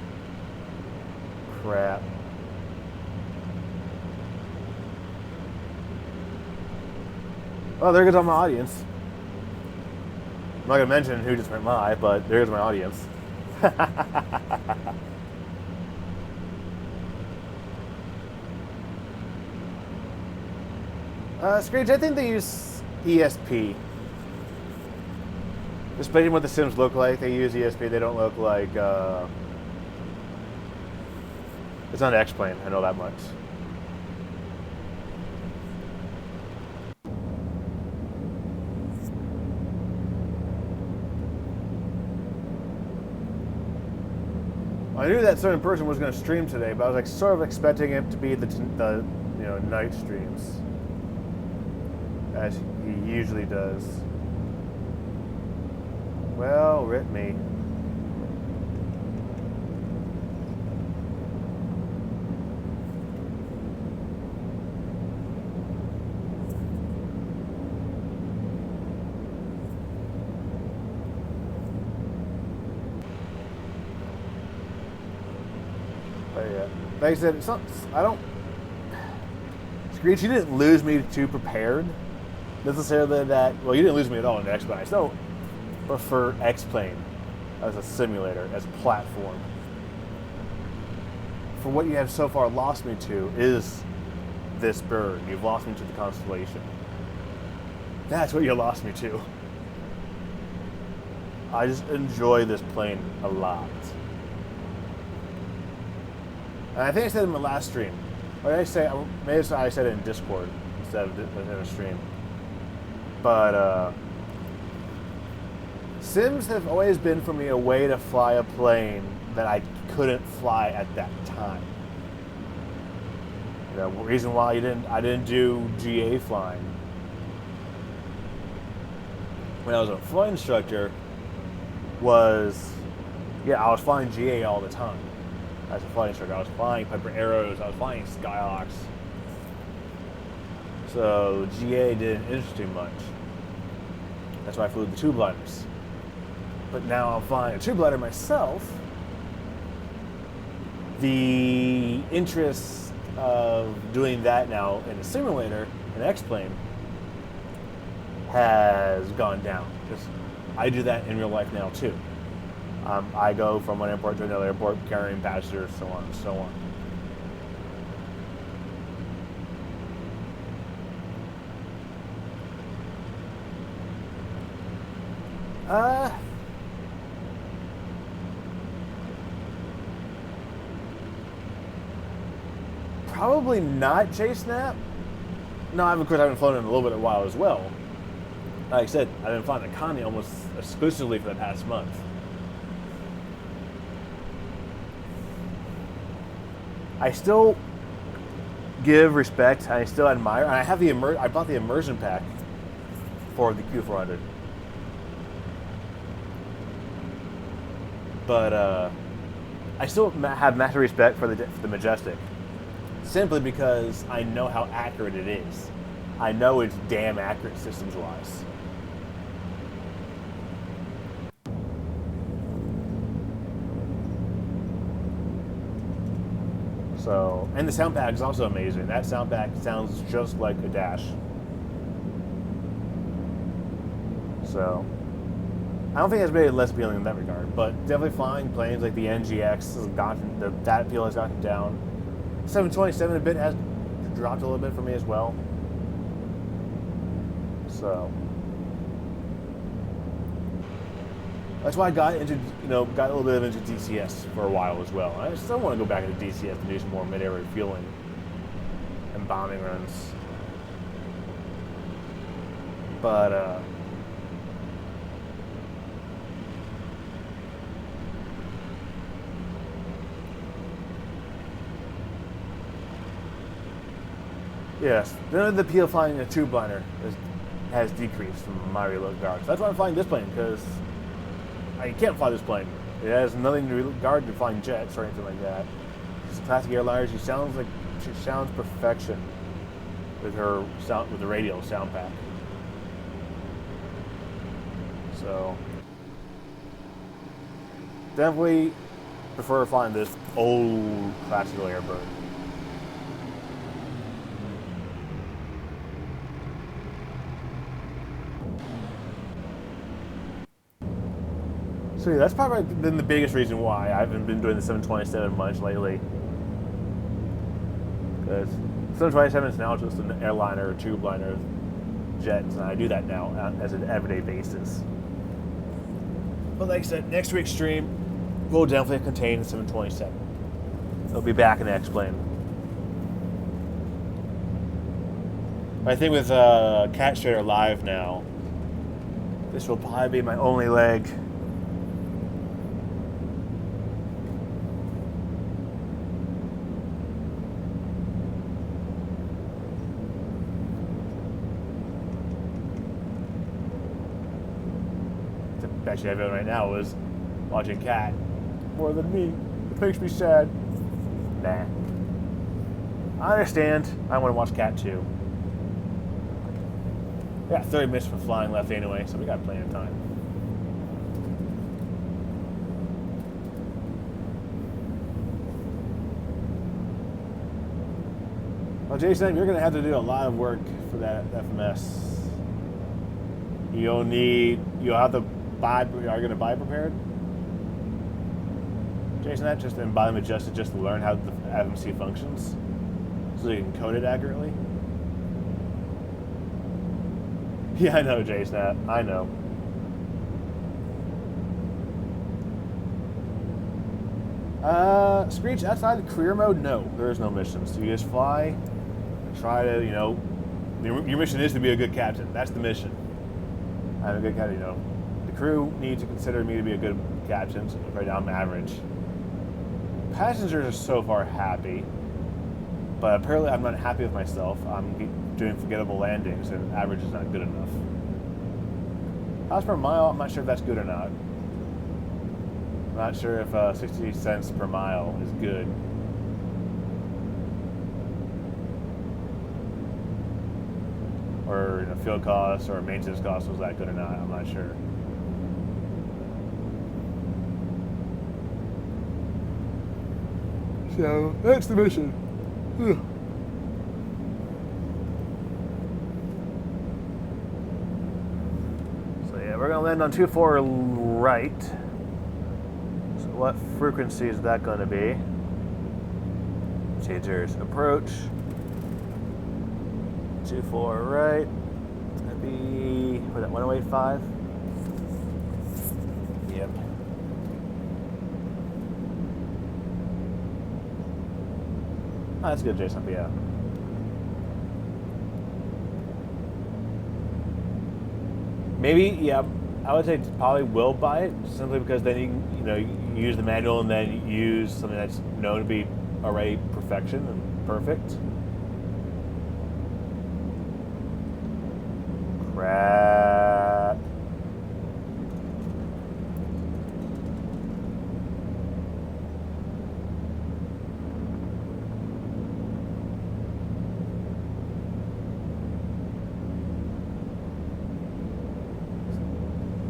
crap. Oh, there goes all my audience. I'm not gonna mention who just went live, but there's my audience. Screech, I think they use ESP. Despite what the Sims look like, they use ESP. They don't look like. It's not X-Plane. I know that much. I knew that certain person was going to stream today, but I was like sort of expecting it to be the night streams, as he usually does. Well, rip me. But yeah, like I said, it's not, I don't. Screech, you didn't lose me to prepared necessarily. That well, you didn't lose me at all in X-Plane. I still prefer X-Plane as a simulator, as a platform. For what you have so far lost me to is this bird. You've lost me to the constellation. That's what you lost me to. I just enjoy this plane a lot. And I think I said it in my last stream. Or did I say, maybe I said it in Discord instead of in a stream. But Sims have always been for me a way to fly a plane that I couldn't fly at that time. The reason why I didn't do GA flying when I was a flight instructor was, I was flying GA all the time. As a flight instructor, I was flying Piper Arrows, I was flying Skyhawks. So GA didn't interest me much. That's why I flew the tube liners. But now I'm flying a tube liner myself. The interest of doing that now in a simulator, an X-plane, has gone down. Because I do that in real life now too. I go from one airport to another airport carrying passengers, so on and so on. Probably not J-Snap. No, of course, I haven't flown in a little bit of a while as well. Like I said, I've been flying the Connie almost exclusively for the past month. I still give respect. I still admire. And I have I bought the immersion pack for the Q400. But I still have massive respect for the Majestic, simply because I know how accurate it is. I know it's damn accurate systems-wise. So, and the sound pack is also amazing. That sound pack sounds just like a Dash. So, I don't think it's made it less appealing in that regard, but definitely flying planes like the NGX has gotten, that appeal has gotten down. 727 a bit has dropped a little bit for me as well. So, that's why I got into, got a little bit into DCS for a while as well. I still want to go back into DCS to do some more mid-air refueling and bombing runs. But, yes, the appeal of flying a tube liner has decreased from my regard. So that's why I'm flying this plane, because I can't fly this plane. It has nothing to regard to flying jets or anything like that. Just classic airliner. She sounds perfection with her sound, with the radial sound pack. So definitely prefer flying this old classical Airbird. So yeah, that's probably been the biggest reason why I haven't been doing the 727 much lately. Because 727 is now just an airliner or tube liner jets, and I do that now as an everyday basis. But like I said, next week's stream will definitely contain the 727. It'll be back in the X-plane. I think with Cat Shader Live now, this will probably be my only leg. Actually, everyone right now is watching Cat more than me. It makes me sad. Nah. I understand. I want to watch Cat too. We got 30 minutes for flying left anyway, so we got plenty of time. Well, Jason, you're going to have to do a lot of work for that FMS. You'll have to are you going to buy prepared? Jason, that just and buy them adjusted just to learn how the FMC functions, so you can code it accurately. Yeah, I know, Jason. I know. Screech, outside the career mode, no, there is no missions. You just fly, try to, your mission is to be a good captain. That's the mission. I'm a good captain, The crew need to consider me to be a good captain. So right now I'm average. Passengers are so far happy, but apparently I'm not happy with myself. I'm doing forgettable landings, and average is not good enough. Miles per mile, I'm not sure if that's good or not. I'm not sure if 60 cents per mile is good. Or fuel costs or maintenance costs was that good or not, I'm not sure. So, that's the mission. Ugh. So yeah, we're gonna land on 2-4 right. So what frequency is that gonna be? Changers approach. 2-4 right. It's gonna be, what, that 1085? Yep. Oh, that's good, Jason. Yeah. Maybe, yeah. I would say probably will buy it simply because then you use the manual and then you use something that's known to be already perfection and perfect. Crap.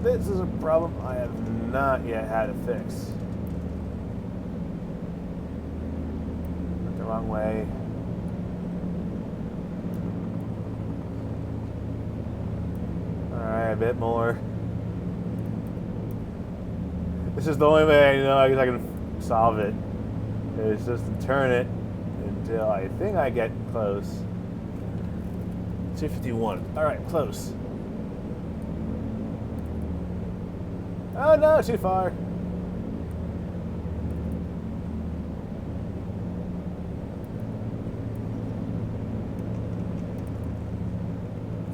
This is a problem I have not yet had to fix. Went the wrong way. Alright, a bit more. This is the only way I can solve it. It's just to turn it until I think I get close. 251. Alright, close. Oh no, too far.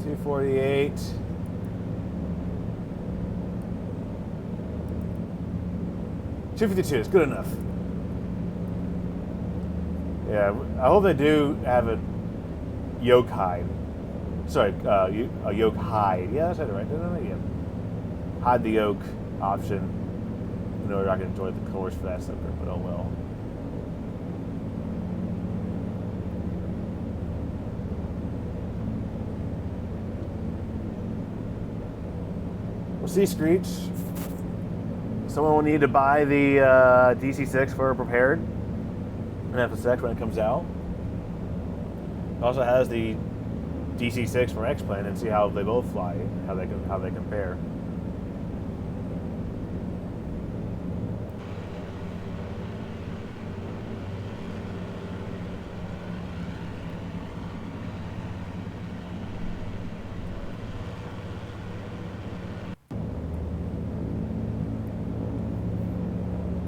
$248. $252 is good enough. Yeah, I hope they do have a yoke hide. Sorry, a yoke hide. Yeah, I said it right, didn't I? Yeah. Hide the yoke option in order I can enjoy the course for that sucker, but oh well. We'll see, Screech. Someone will need to buy the DC-6 for Prepared and FSX when it comes out. It also has the DC-6 for X-Plane and see how they both fly, how they compare.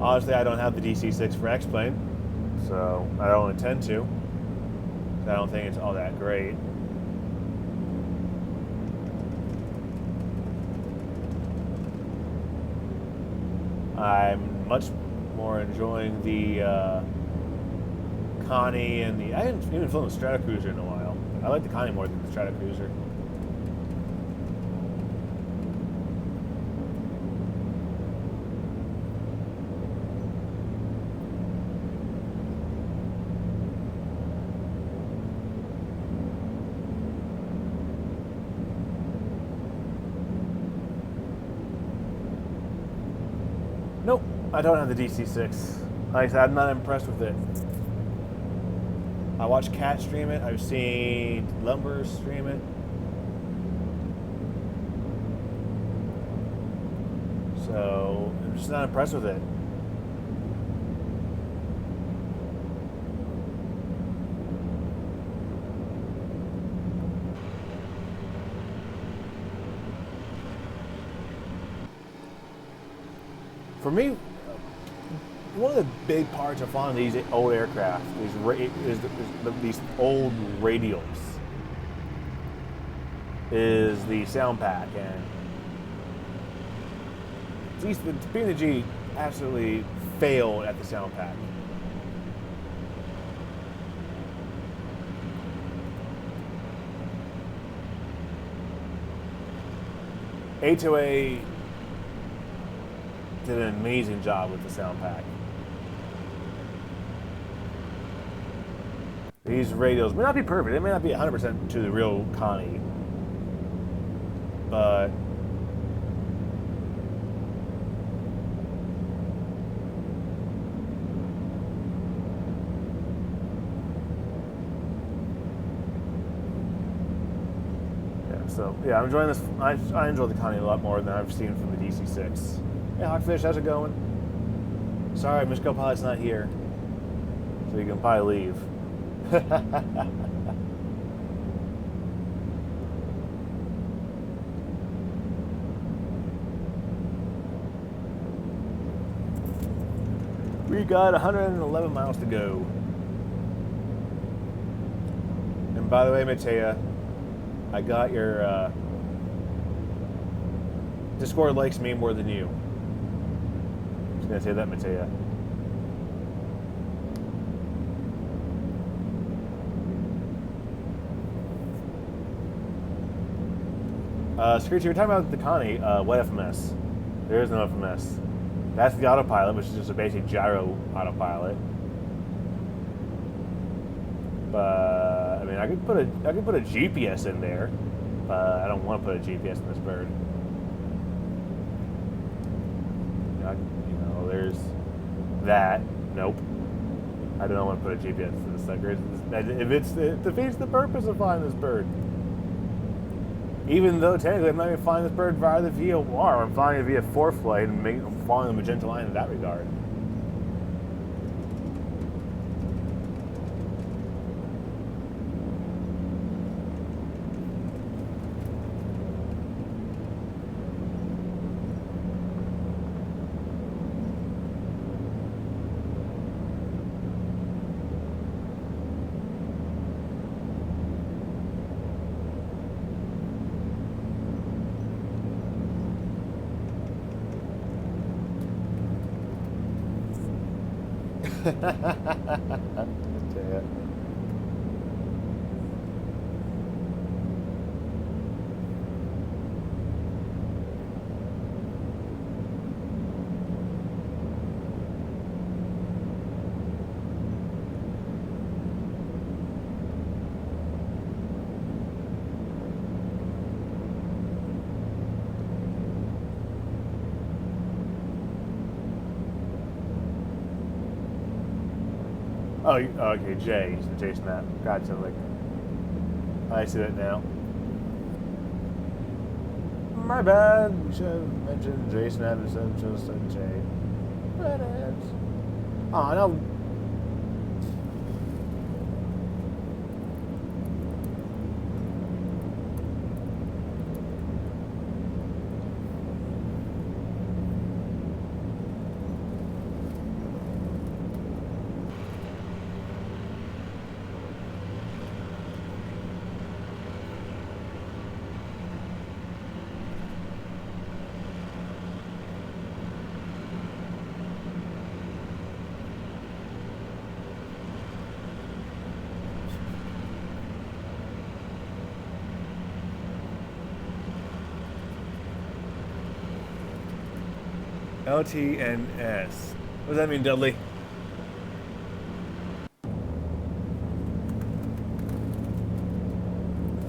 Honestly, I don't have the DC-6 for X-Plane, so I don't intend to. I don't think it's all that great. I'm much more enjoying the Connie and the... I haven't even flown the Stratocruiser in a while. I like the Connie more than the Stratocruiser. Nope, I don't have the DC-6. Like I said, I'm not impressed with it. I watched Cat stream it. I've seen Lumber stream it. So, I'm just not impressed with it. For me, one of the big parts of flying these old aircraft, these old radials, is the sound pack, and the P3D absolutely failed at the sound pack. A2A did an amazing job with the sound pack. These radios may not be perfect. They may not be 100% to the real Connie, but so yeah, I'm enjoying this. I enjoy the Connie a lot more than I've seen from the DC-6. Hey Hawkfish, how's it going? Sorry, Miss Co-Pilot's not here, so you can probably leave. We got 111 miles to go. And by the way, Matea, I got your Discord likes me more than you. Just gonna say that, Matea. Screechy, we're talking about the Connie. What FMS? There is no FMS. That's the autopilot, which is just a basic gyro autopilot. But I mean, I could put a GPS in there, but I don't want to put a GPS in this bird. You know, there's that. Nope. I don't want to put a GPS in this sucker. It defeats the purpose of flying this bird. Even though technically I'm not even flying this bird via the VOR, I'm flying it via ForeFlight and following the magenta line in that regard. Oh, okay, Jay. He's the Jason that. Gotcha. Like, I see that now. My bad. We should have mentioned Jason instead of just Jay. But oh no. LTNS. What does that mean, Dudley?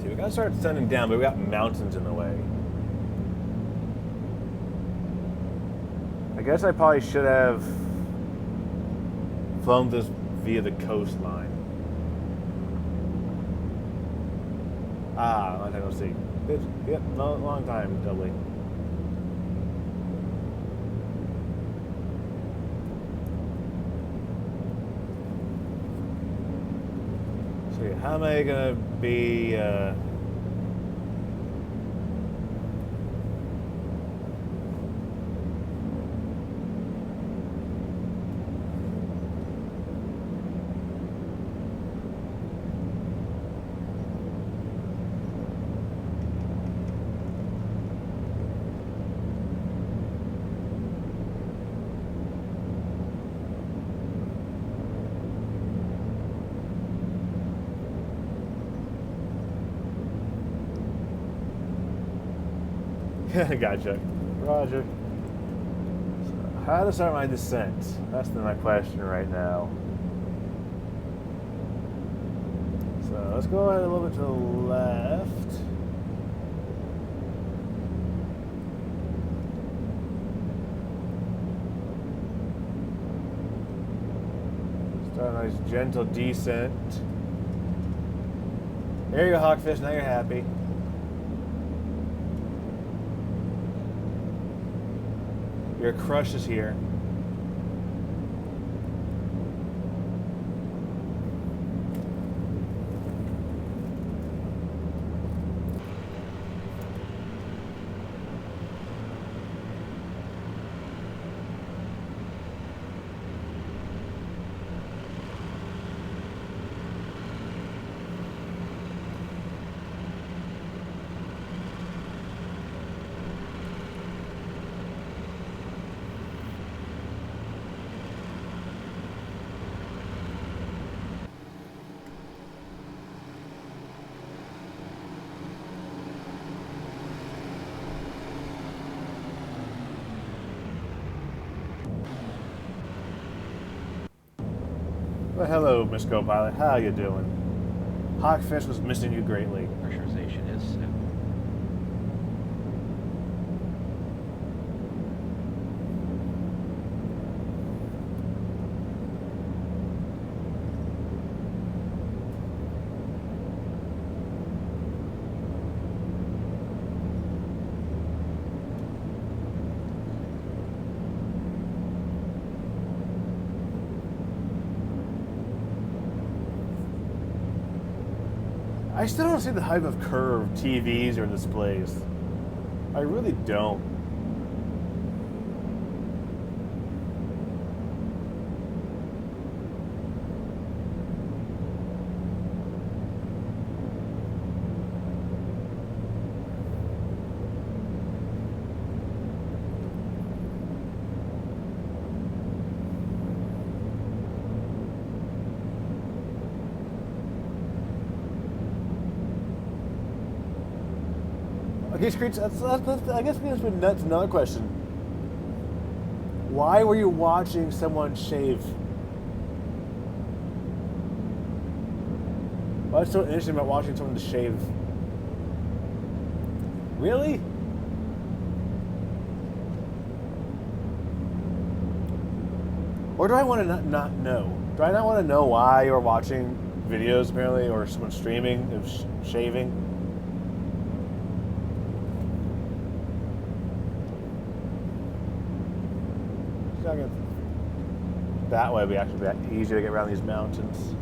See, we gotta start sending down, but we got mountains in the way. I guess I probably should have flown this via the coastline. Ah, long time no see. Yep, long time, Dudley. How am I gonna be Gotcha. Roger. So how to start my descent? That's my question right now. So let's go ahead a little bit to the left. Start a nice gentle descent. There you go, Hawkfish. Now you're happy. Your crush is here. Well, hello, Miss Co-Pilot. How you doing? Hawkfish was missing you greatly. Pressurization is set. I still don't see the hype of curved TVs or displays. I really don't. Okay, Screech, I guess that's another question. Why were you watching someone shave? What's so interesting about watching someone to shave? Really? Or do I want to not know? Do I not want to know why you're watching videos, apparently, or someone streaming of shaving? That way would be actually easier to get around these mountains.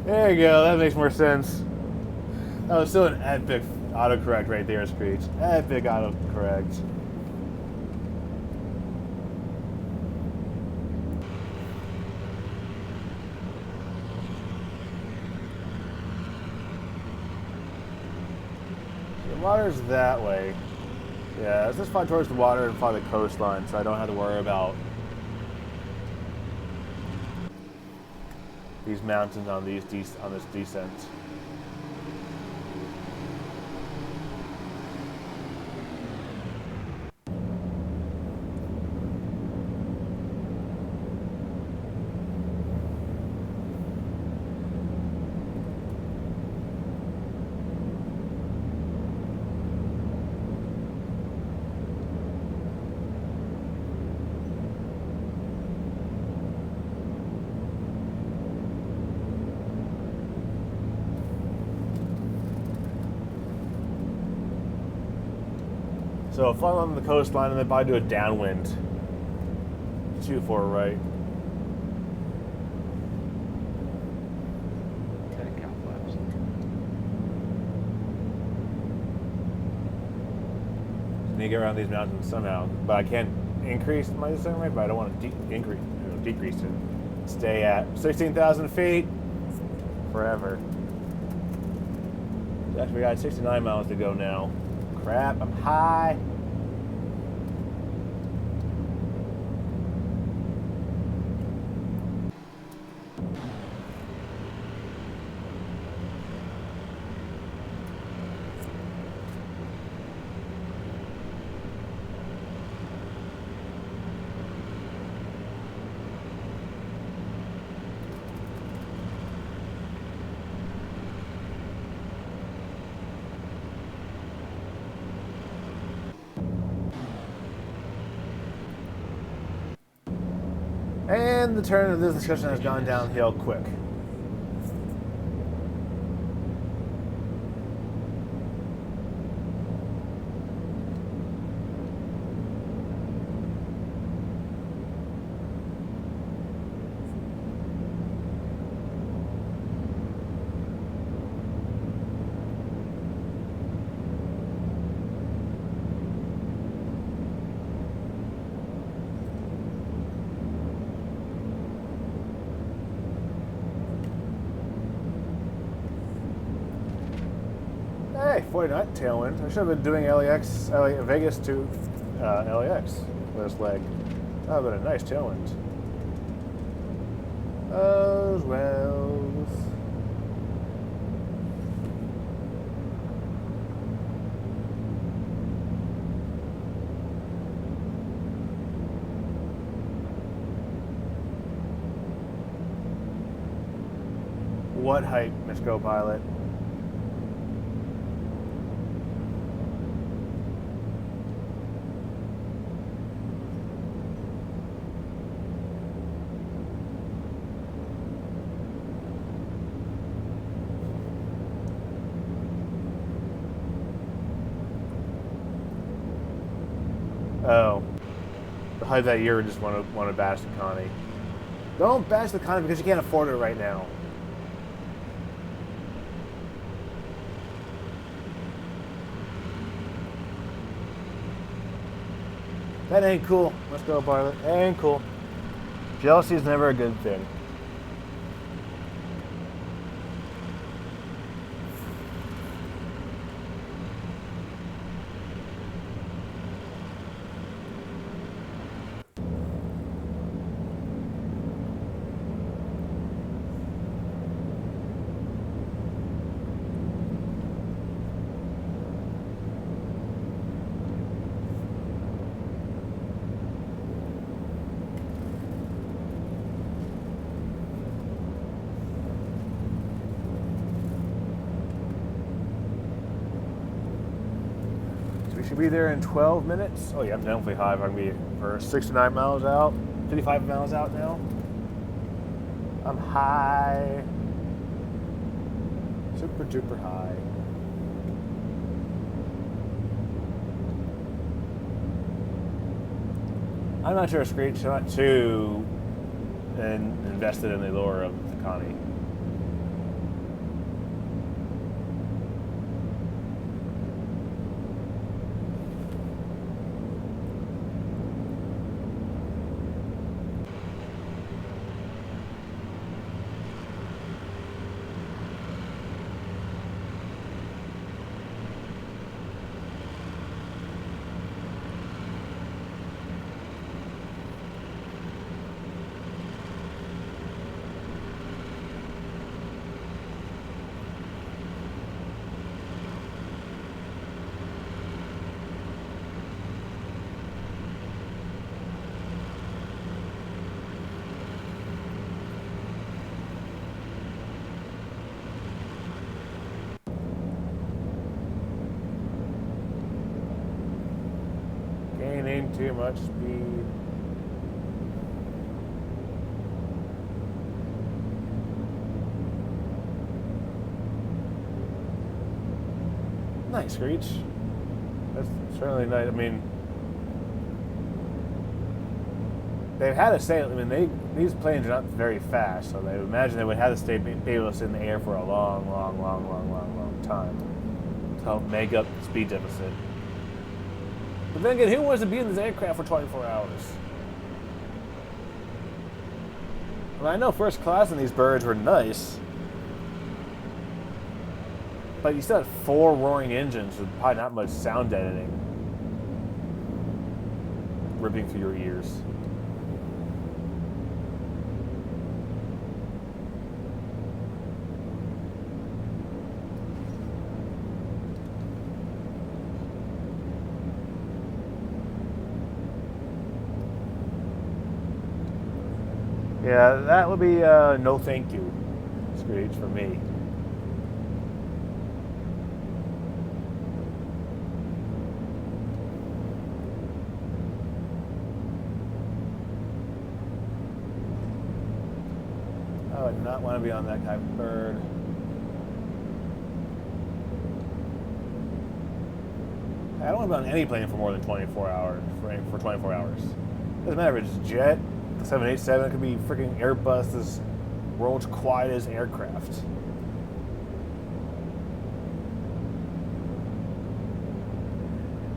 There you go, that makes more sense. That was still an epic autocorrect right there, Screech. Epic autocorrect. The water's that way. Yeah, let's just fly towards the water and fly the coastline so I don't have to worry about these mountains on this descent. So fly along the coastline and then probably do a downwind. 2-4 right. Takeoff flaps. Need to get around these mountains somehow, but I can't increase my descent rate, but I don't want to decrease it. Stay at 16,000 feet forever. Actually, we got 69 miles to go now. Crap, I'm high. And the turn of this discussion has gone downhill quick. Hey, 49 tailwind. I should have been doing Vegas to LAX with this leg. That would have been a nice tailwind. Oh, well. What height, Miss Co-Pilot? Oh. The height that year just want to bash the Connie. Don't bash the Connie because you can't afford it right now. That ain't cool. Let's go, Bartlett. That ain't cool. Jealousy is never a good thing. Should be there in 12 minutes. Oh yeah, I'm definitely high if I can be for 69 miles out. 55 miles out now. I'm high. Super duper high. I'm not sure Screenshot 2 and invested in the lore of the Connie. Gaining too much speed. Nice, Screech. That's certainly nice. I mean, they've had to stay. I mean, these planes are not very fast, so they would imagine they would have to stay be able to stay in the air for a long time to help make up the speed deficit. But then again, who wants to be in this aircraft for 24 hours? I mean, I know first class in these birds were nice. But you still had 4 roaring engines with probably not much sound deadening ripping through your ears. Yeah, that would be no thank you, Screech, for me. I would not want to be on that type of bird. I don't want to be on any plane for more than 24 hours. For 24 hours. Doesn't matter if it's jet, 787, it could be freaking Airbus, this world's quietest aircraft.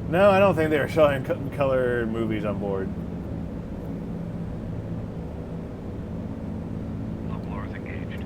No, I don't think they were showing color movies on board. Local Earth engaged.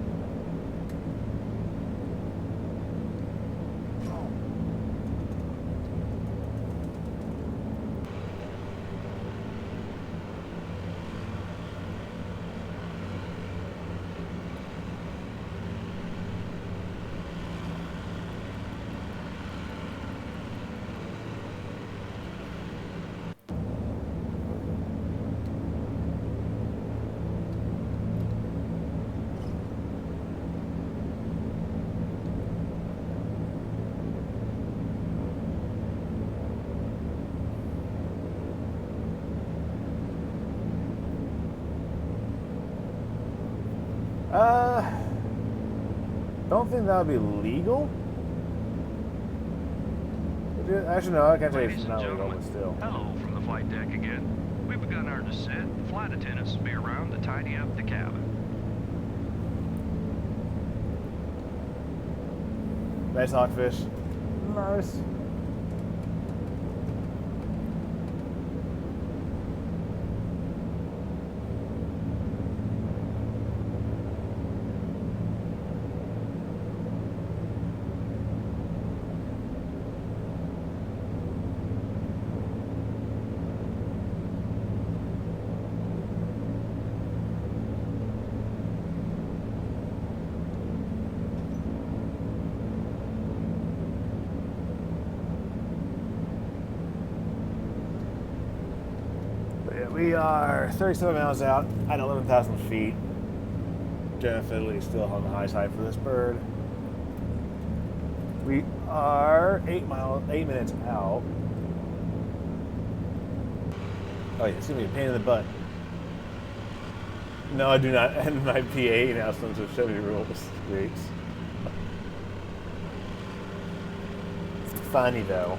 Don't think that would be legal. Actually, no, I can't tell you Ladies it's and not legal, gentlemen, but still. hello from the flight deck again. We've begun our descent. The flight attendants will be around to tidy up the cabin. Nice hawkfish. Nice. We are 37 miles out at 11,000 feet. Definitely still on the high side for this bird. We are 8 minutes out. Oh yeah, it's gonna be a pain in the butt. No, I do not end my PA announcements with Chevy rules. Great. Funny though.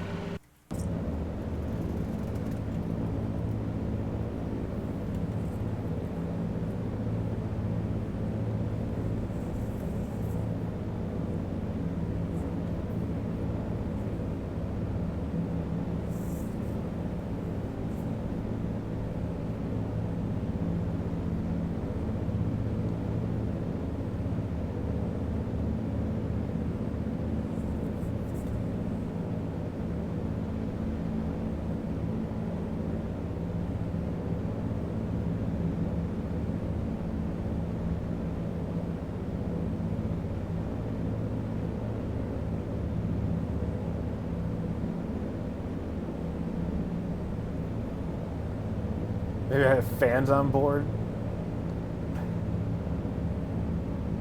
Maybe I have fans on board?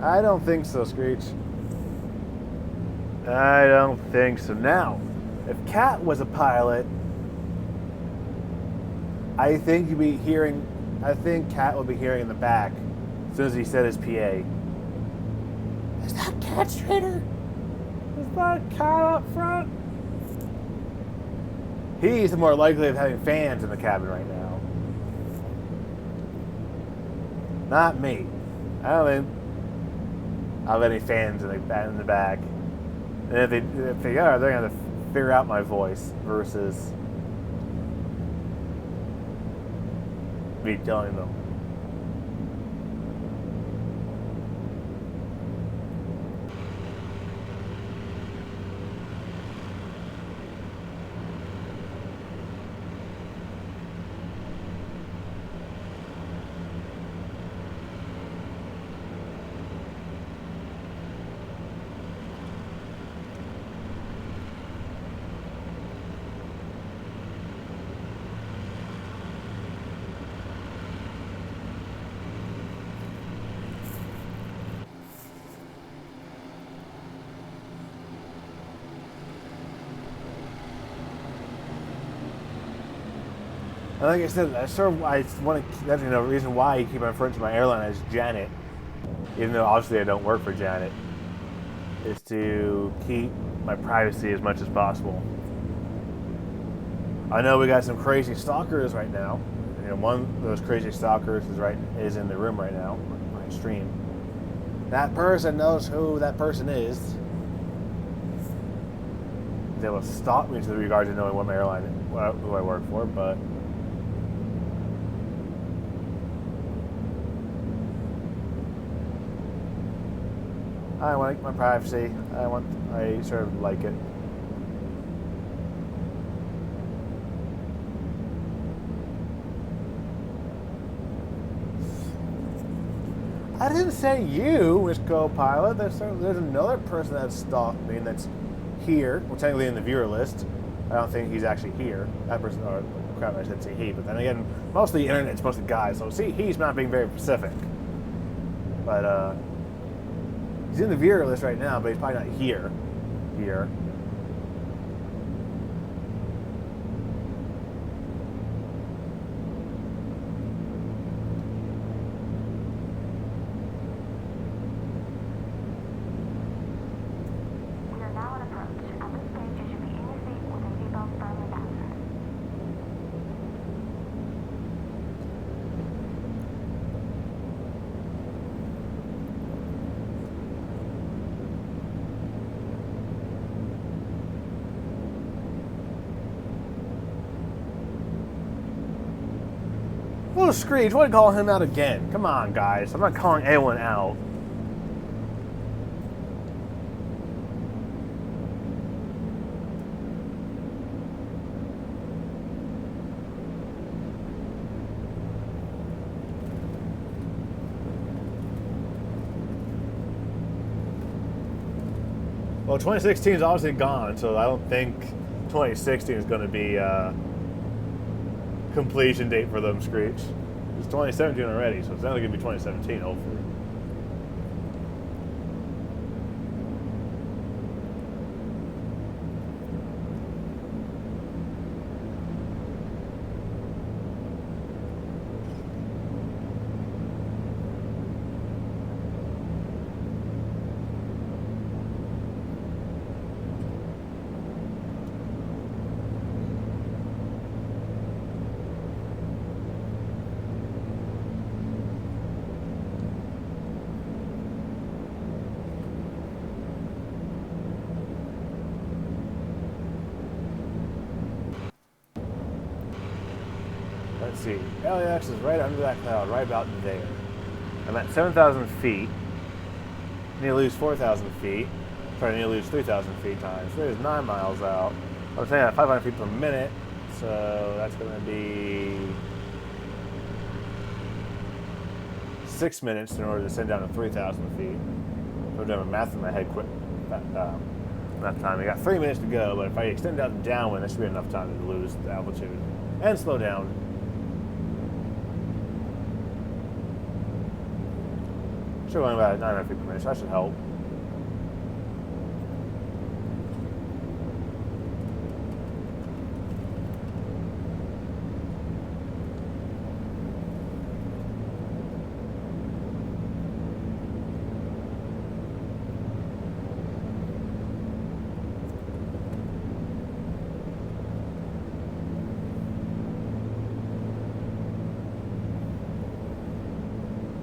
I don't think so, Screech. I don't think so. Now, if Cat was a pilot, I think Cat would be hearing in the back as soon as he said his PA. Is that Cat Trader? Is that Cat up front? He's more likely of having fans in the cabin right now. Not me. I don't think I'll have any fans in the back. And if they are, they're gonna have to figure out my voice versus me telling them. And like I said, I want to. That's the reason why I keep referring to my airline as Janet, even though obviously I don't work for Janet, is to keep my privacy as much as possible. I know we got some crazy stalkers right now. One of those crazy stalkers is in the room right now, my stream. That person knows who that person is. They will stalk me to the regard to knowing what my airline, who I work for, but. I like my privacy. I sort of like it. I didn't say you, Miss Co-Pilot. There's another person that stalked me, and that's here. Well, technically in the viewer list. I don't think he's actually here. That person, oh crap, I should say he. But then again, mostly internet's mostly guys, so see, he's not being very specific. But, he's in the viewer list right now, but he's probably not here. Here. We are now on approach. At this stage, you should be in your seat with your seatbelt firmly fastened. Little Screech, what do you call him out again? Come on, guys. I'm not calling anyone out. Well, 2016 is obviously gone, so I don't think 2016 is going to be completion date for them, Screech. It's 2017 already, so it's only going to be 2017, hopefully. Let's see. LAX is right under that cloud, right about there. I'm at 7,000 feet. Need to lose 4,000 feet. Probably need to lose 3,000 feet times. So there's 9 miles out. I'm saying at 500 feet per minute, so that's going to be 6 minutes in order to send down to 3,000 feet. I'm doing my math in my head quick. Enough time. I got 3 minutes to go, but if I extend out the downwind, that should be enough time to lose the altitude and slow down. Should going about 900 feet per minute, so that should help.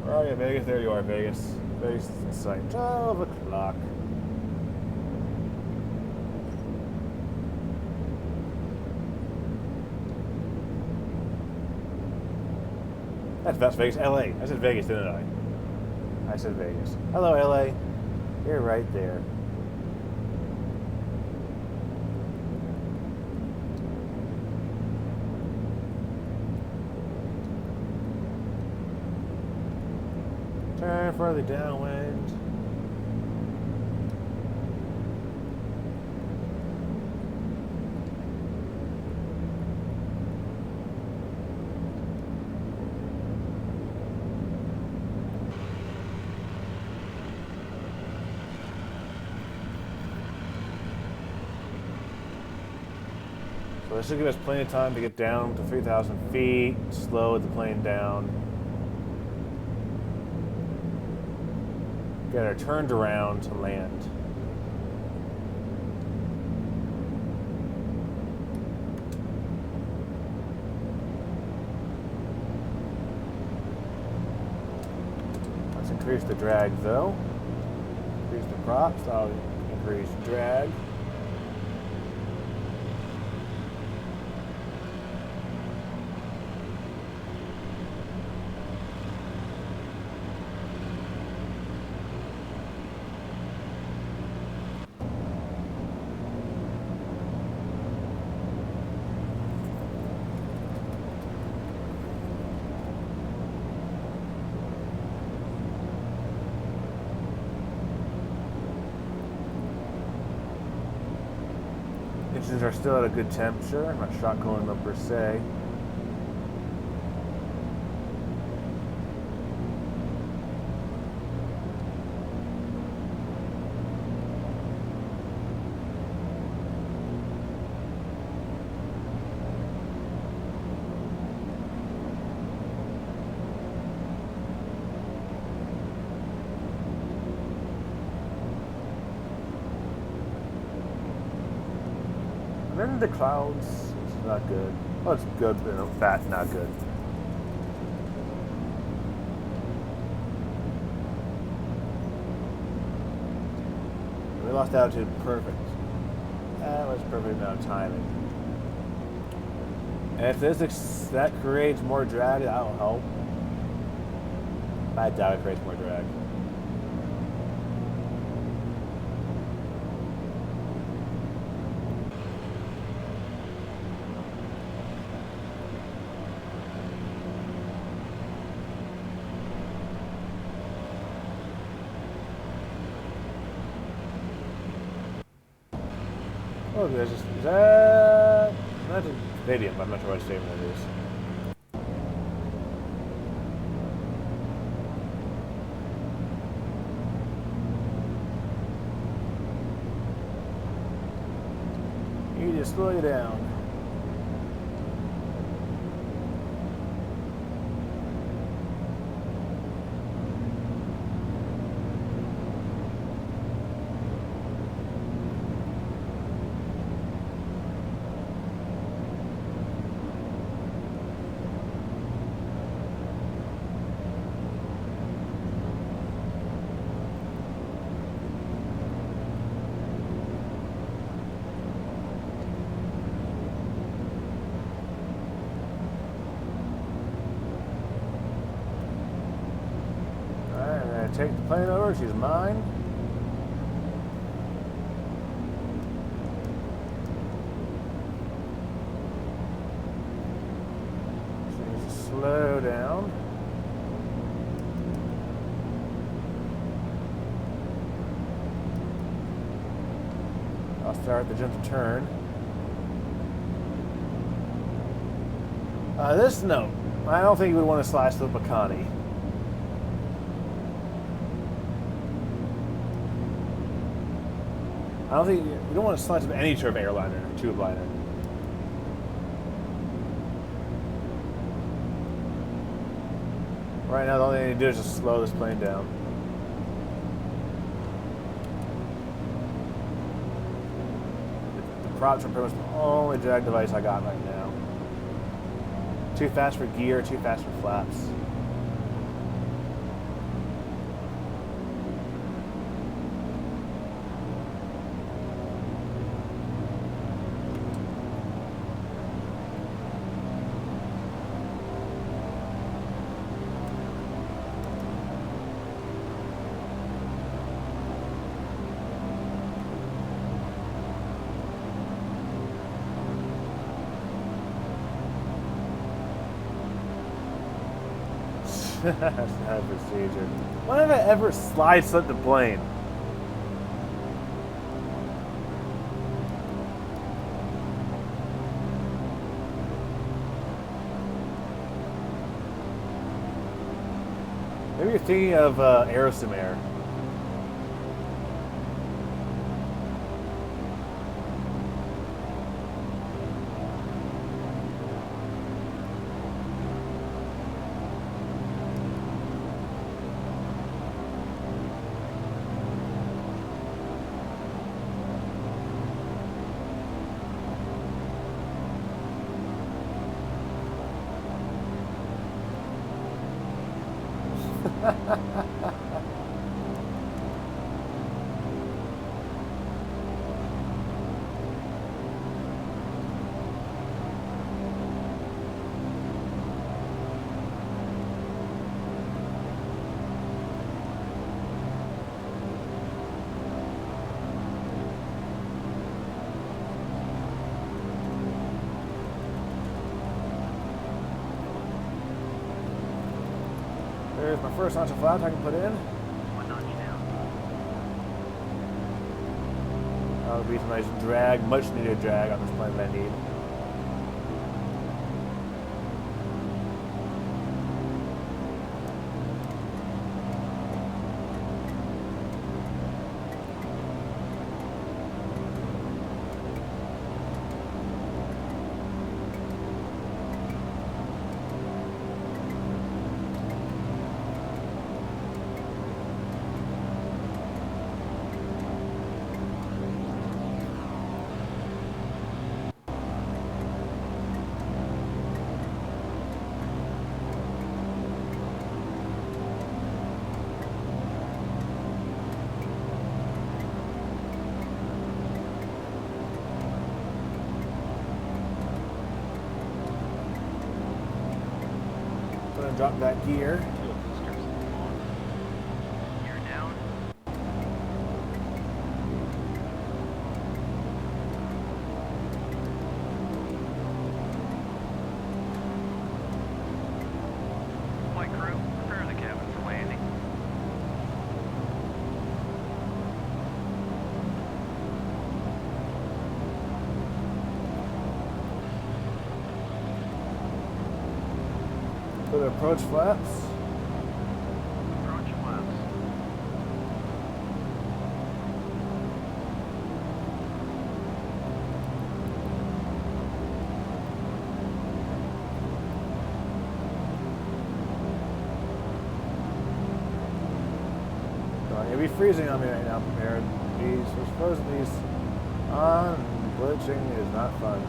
Oh yeah, Vegas, there you are, Vegas. Vegas is in sight. 12 o'clock. That's Vegas. LA. I said Vegas, didn't I? I said Vegas. Hello, LA. You're right there. Turn for the downwind. So this should give us plenty of time to get down to 3,000 feet, slow the plane down. Get her turned around to land. Let's increase the drag though. Increase the props, I'll increase drag. Engines are still at a good temperature. I'm not shot cooling them per se. And then the clouds, it's not good. Well, it's good, but bad, not good. We lost altitude, perfect. That was perfect amount of timing. And if that creates more drag, that'll help. I doubt it creates more drag. Oh, there's just, is that, that's a Canadian, but I'm not sure what statement that is. You need to slow you down. Take the plane over, she's mine. She needs to slow down. I'll start the gentle turn. No. I don't think you would want to slice with a Connie. I don't think you don't want to slice with any sort of airliner or tube liner. Right now, the only thing you do is just slow this plane down. The props are pretty much the only drag device I got right now. Too fast for gear, too fast for flaps. That's not a procedure. Why did I ever slide slip the plane? Maybe you're thinking of Aerosmith. There's my first notch of flat I can put in. One notch down. That'll be some nice drag, much needed drag on this plane that I need. Gonna drop that gear. You're down. Flight crew, prepare the cabin for landing. Put approach flaps. Approach flaps. It'll be freezing on me right now, prepared. These, we're supposed to these on, glitching is not fun.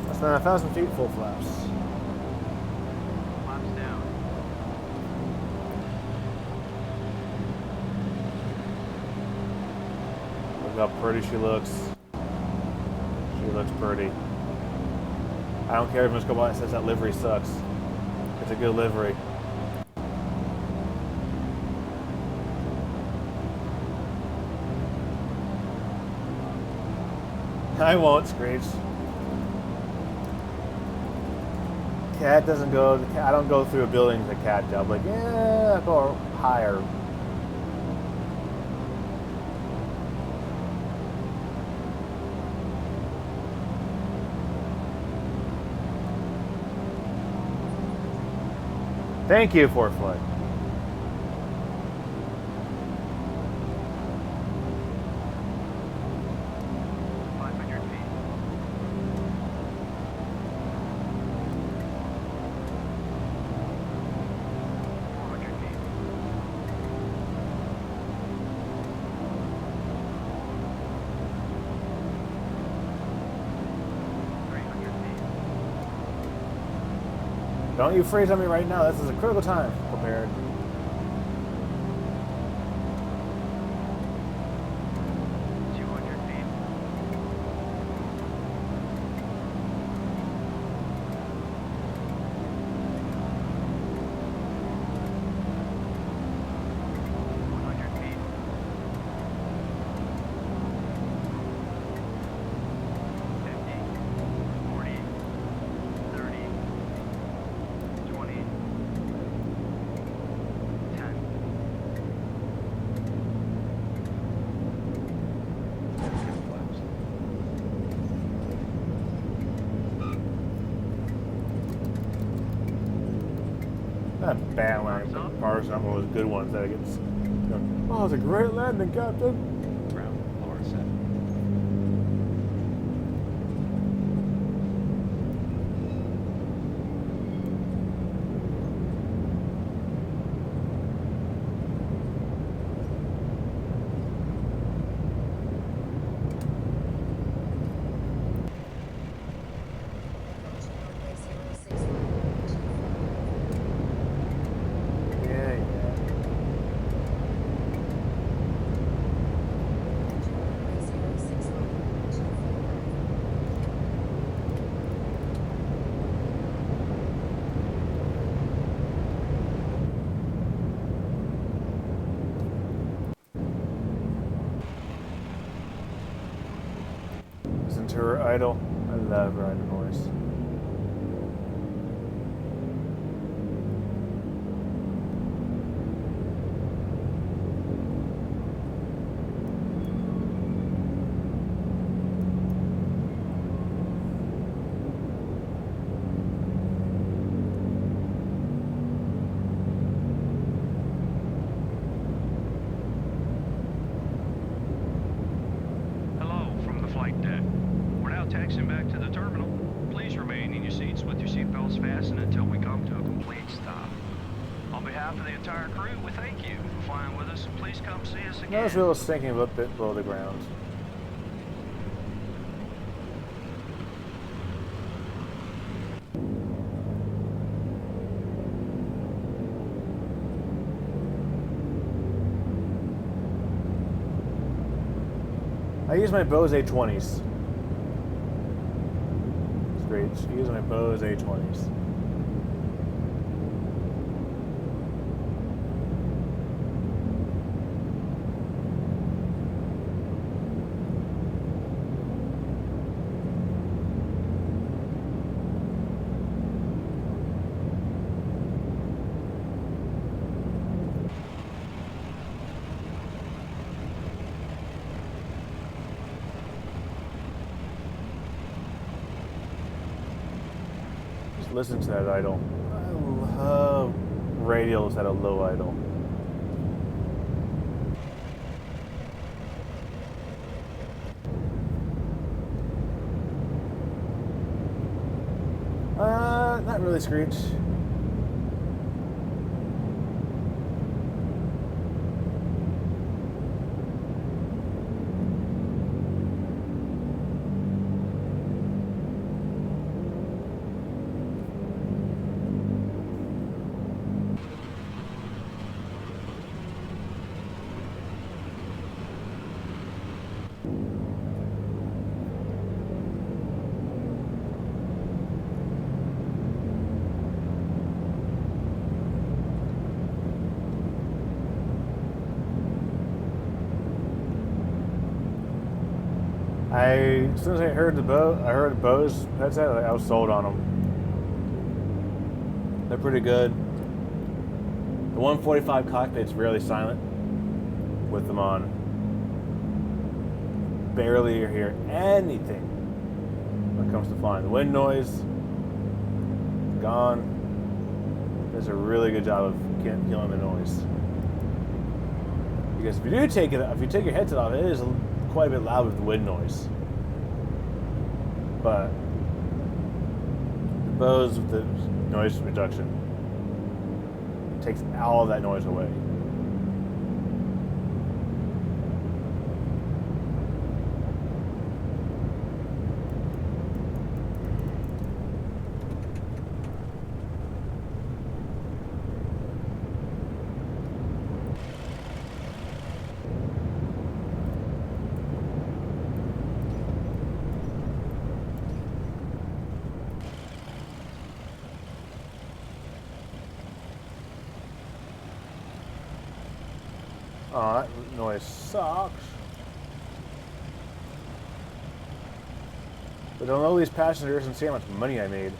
Less than 1,000 feet, full flaps. Flaps down. Look how pretty she looks. She looks pretty. I don't care if Miss Cobalt says that livery sucks. It's a good livery. I won't, Screech. Cat doesn't go. I don't go through a building with a cat job. Like, yeah, I'll go higher. Thank you, Fort Flood. Don't you freeze on me right now. This is a critical time. Prepared. Not bad when I parse some of those good ones that I get Oh, it's a great landing, Captain. Ground power set. Yeah, yeah. Listen to her idle. I love her idle noise. Hello from the flight deck. We're now taxiing back to the terminal. Please remain in your seats with your seatbelts fastened until we come to a complete stop. On behalf of the entire crew, we thank you for flying with us, and please come see us again. Notice Will is sinking a little bit below the ground. I use my Bose A20s. It's great. I use my Bose A20s. Just listen to that idle. I love radials at a low idle. Not really, Screech. As soon as I heard the Bose headset, I was sold on them. They're pretty good. The 145 cockpit's really silent with them on. Barely hear anything when it comes to flying. The wind noise gone. Does a really good job of killing the noise. Because if you take your headset off, it is quite a bit loud with the wind noise. But the Bose with the noise reduction takes all of that noise away. Oh, that noise sucks. But don't know these passengers and see how much money I made.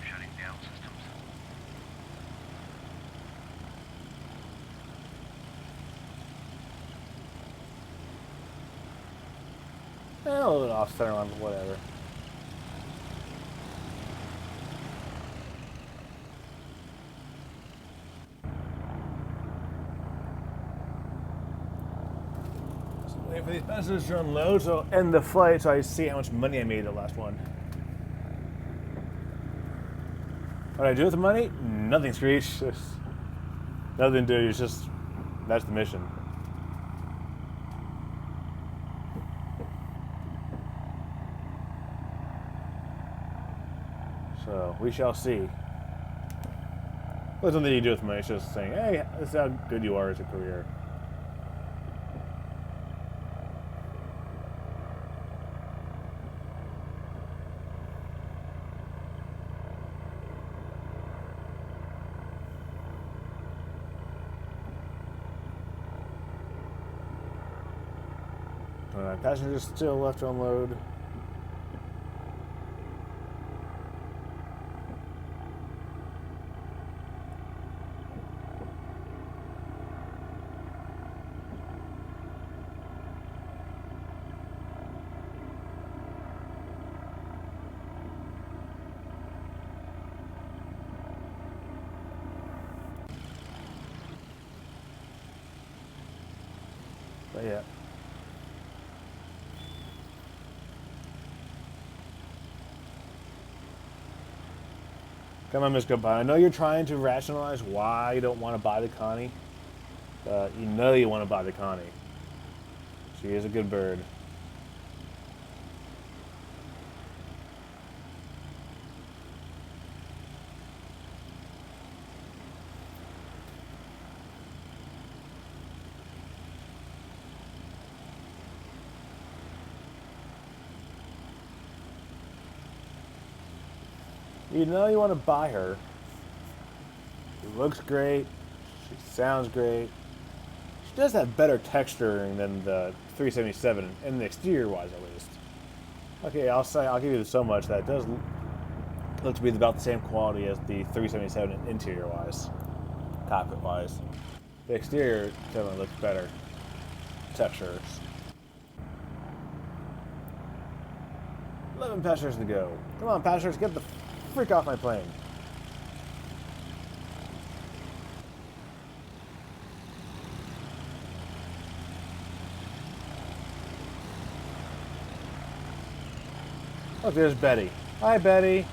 Shutting down systems. A little bit off center line, but whatever. So wait for these passengers to unload, so I'll end the flight so I see how much money I made the last one. What did I do with the money? Nothing, Screech. Just nothing to do. It's just that's the mission. So we shall see. There's nothing you do with money. It's just saying, hey, this is how good you are as a career. Passengers still left to unload. But yeah. Come on, Miss Goodbye. I know you're trying to rationalize why you don't want to buy the Connie. You know you want to buy the Connie. She is a good bird. You know you want to buy her. She looks great. She sounds great. She does have better texturing than the 377, in the exterior-wise at least. Okay, I'll give you so much that it does look to be about the same quality as the 377 interior-wise, cockpit-wise. The exterior definitely looks better. Textures. 11 passengers to go. Come on, passengers, get the freak off my plane. Look, there's Betty. Hi, Betty.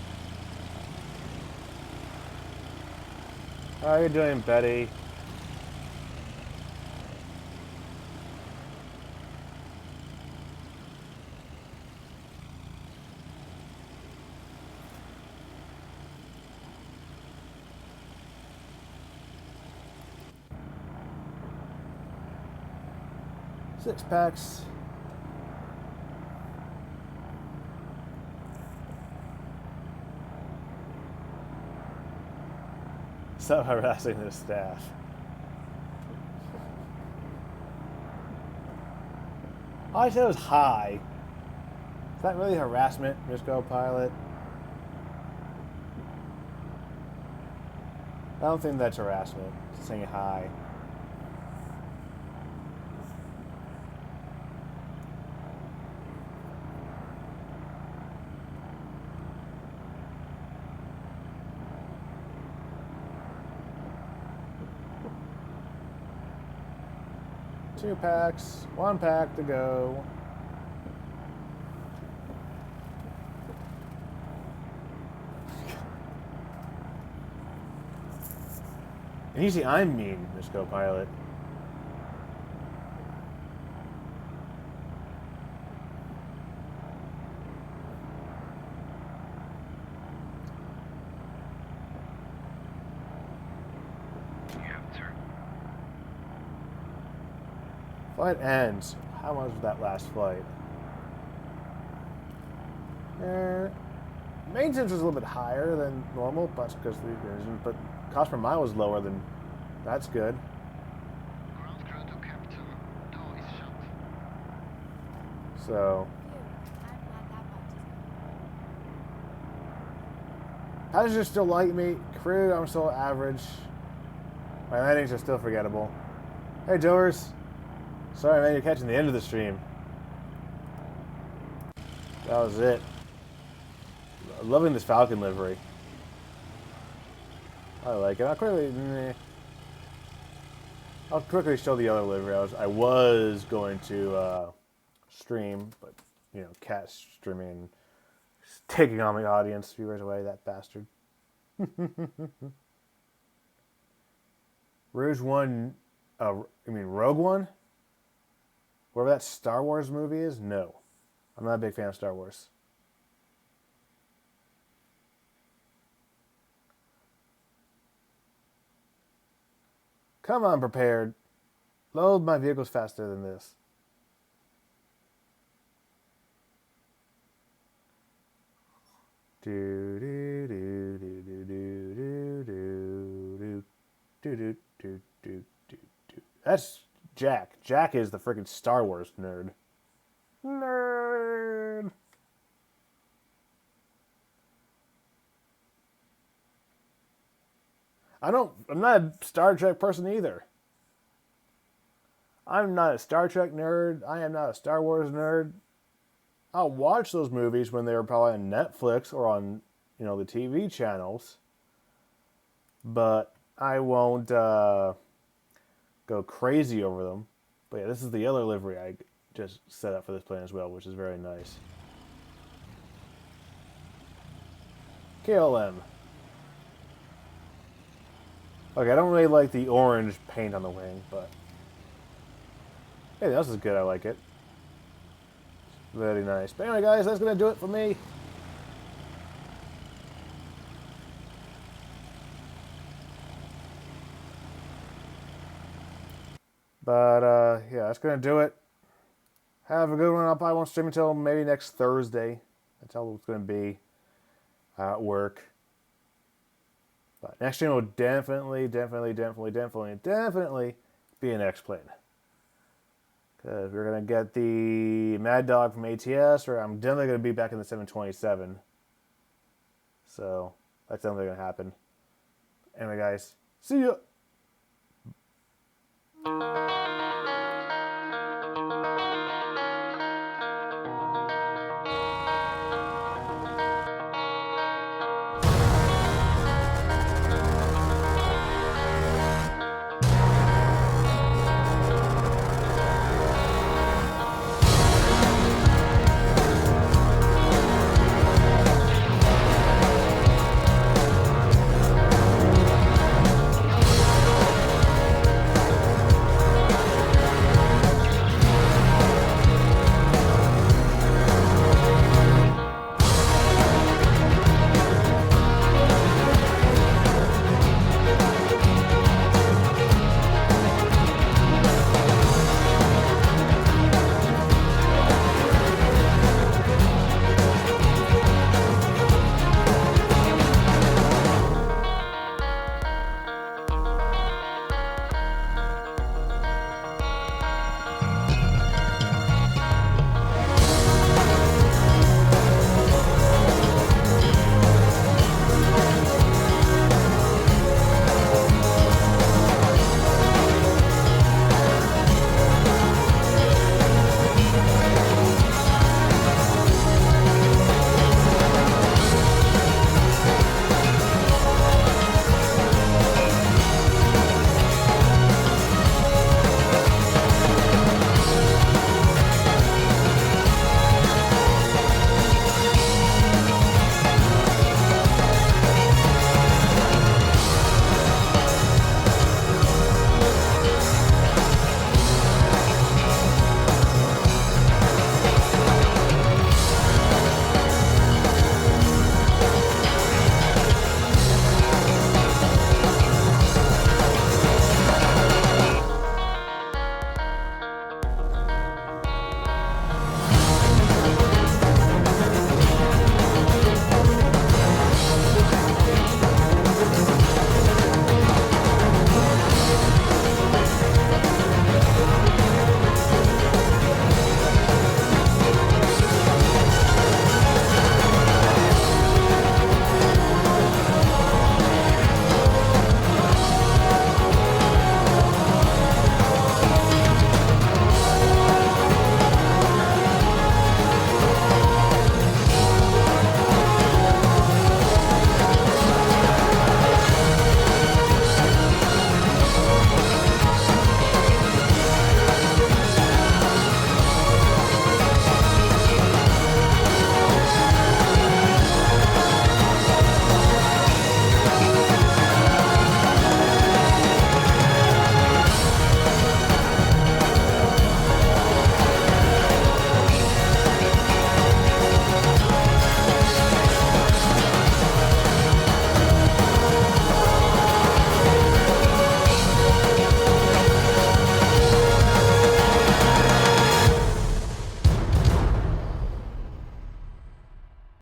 How are you doing, Betty? Six packs. Stop harassing the staff. I said it was high. Is that really harassment, Miss Co-Pilot? I don't think that's harassment. Just saying hi. Two packs, one pack to go. And usually I'm mean, Miss Co-Pilot. Flight ends. How much was that last flight? Maintenance was a little bit higher than normal, but because of the engine, but cost per mile was lower than. That's good. Ground crew to Captain. Door is shut. So, Phew, I'm glad that much is passengers still like me. Crew, I'm still average. My landings are still forgettable. Hey, Joers. Sorry, man, you're catching the end of the stream. That was it. Loving this Falcon livery. I like it. I'll quickly show the other livery. I was going to stream, but you know, cat streaming, taking on the audience viewers away. That bastard. Rouge One. You mean Rogue One? Whatever that Star Wars movie is? No. I'm not a big fan of Star Wars. Come on, prepared. Load my vehicles faster than this. Do do do do do do do do do do do do do. That's Jack. Jack is the freaking Star Wars nerd. Nerd. I'm not a Star Trek person either. I'm not a Star Trek nerd. I am not a Star Wars nerd. I'll watch those movies when they're probably on Netflix or on, you know, the TV channels. But I won't go crazy over them. But yeah, this is the other livery I just set up for this plane as well, which is very nice. KLM. Okay, I don't really like the orange paint on the wing, but hey, this is good. I like it. Very nice. But anyway, guys, that's going to do it for me. But, yeah, that's going to do it. Have a good one. I probably won't stream until maybe next Thursday. That's how it's going to be at work. But next stream will definitely be an X-Plane. Because we're going to get the Mad Dog from ATS, or I'm definitely going to be back in the 727. So, that's definitely going to happen. Anyway, guys, see ya!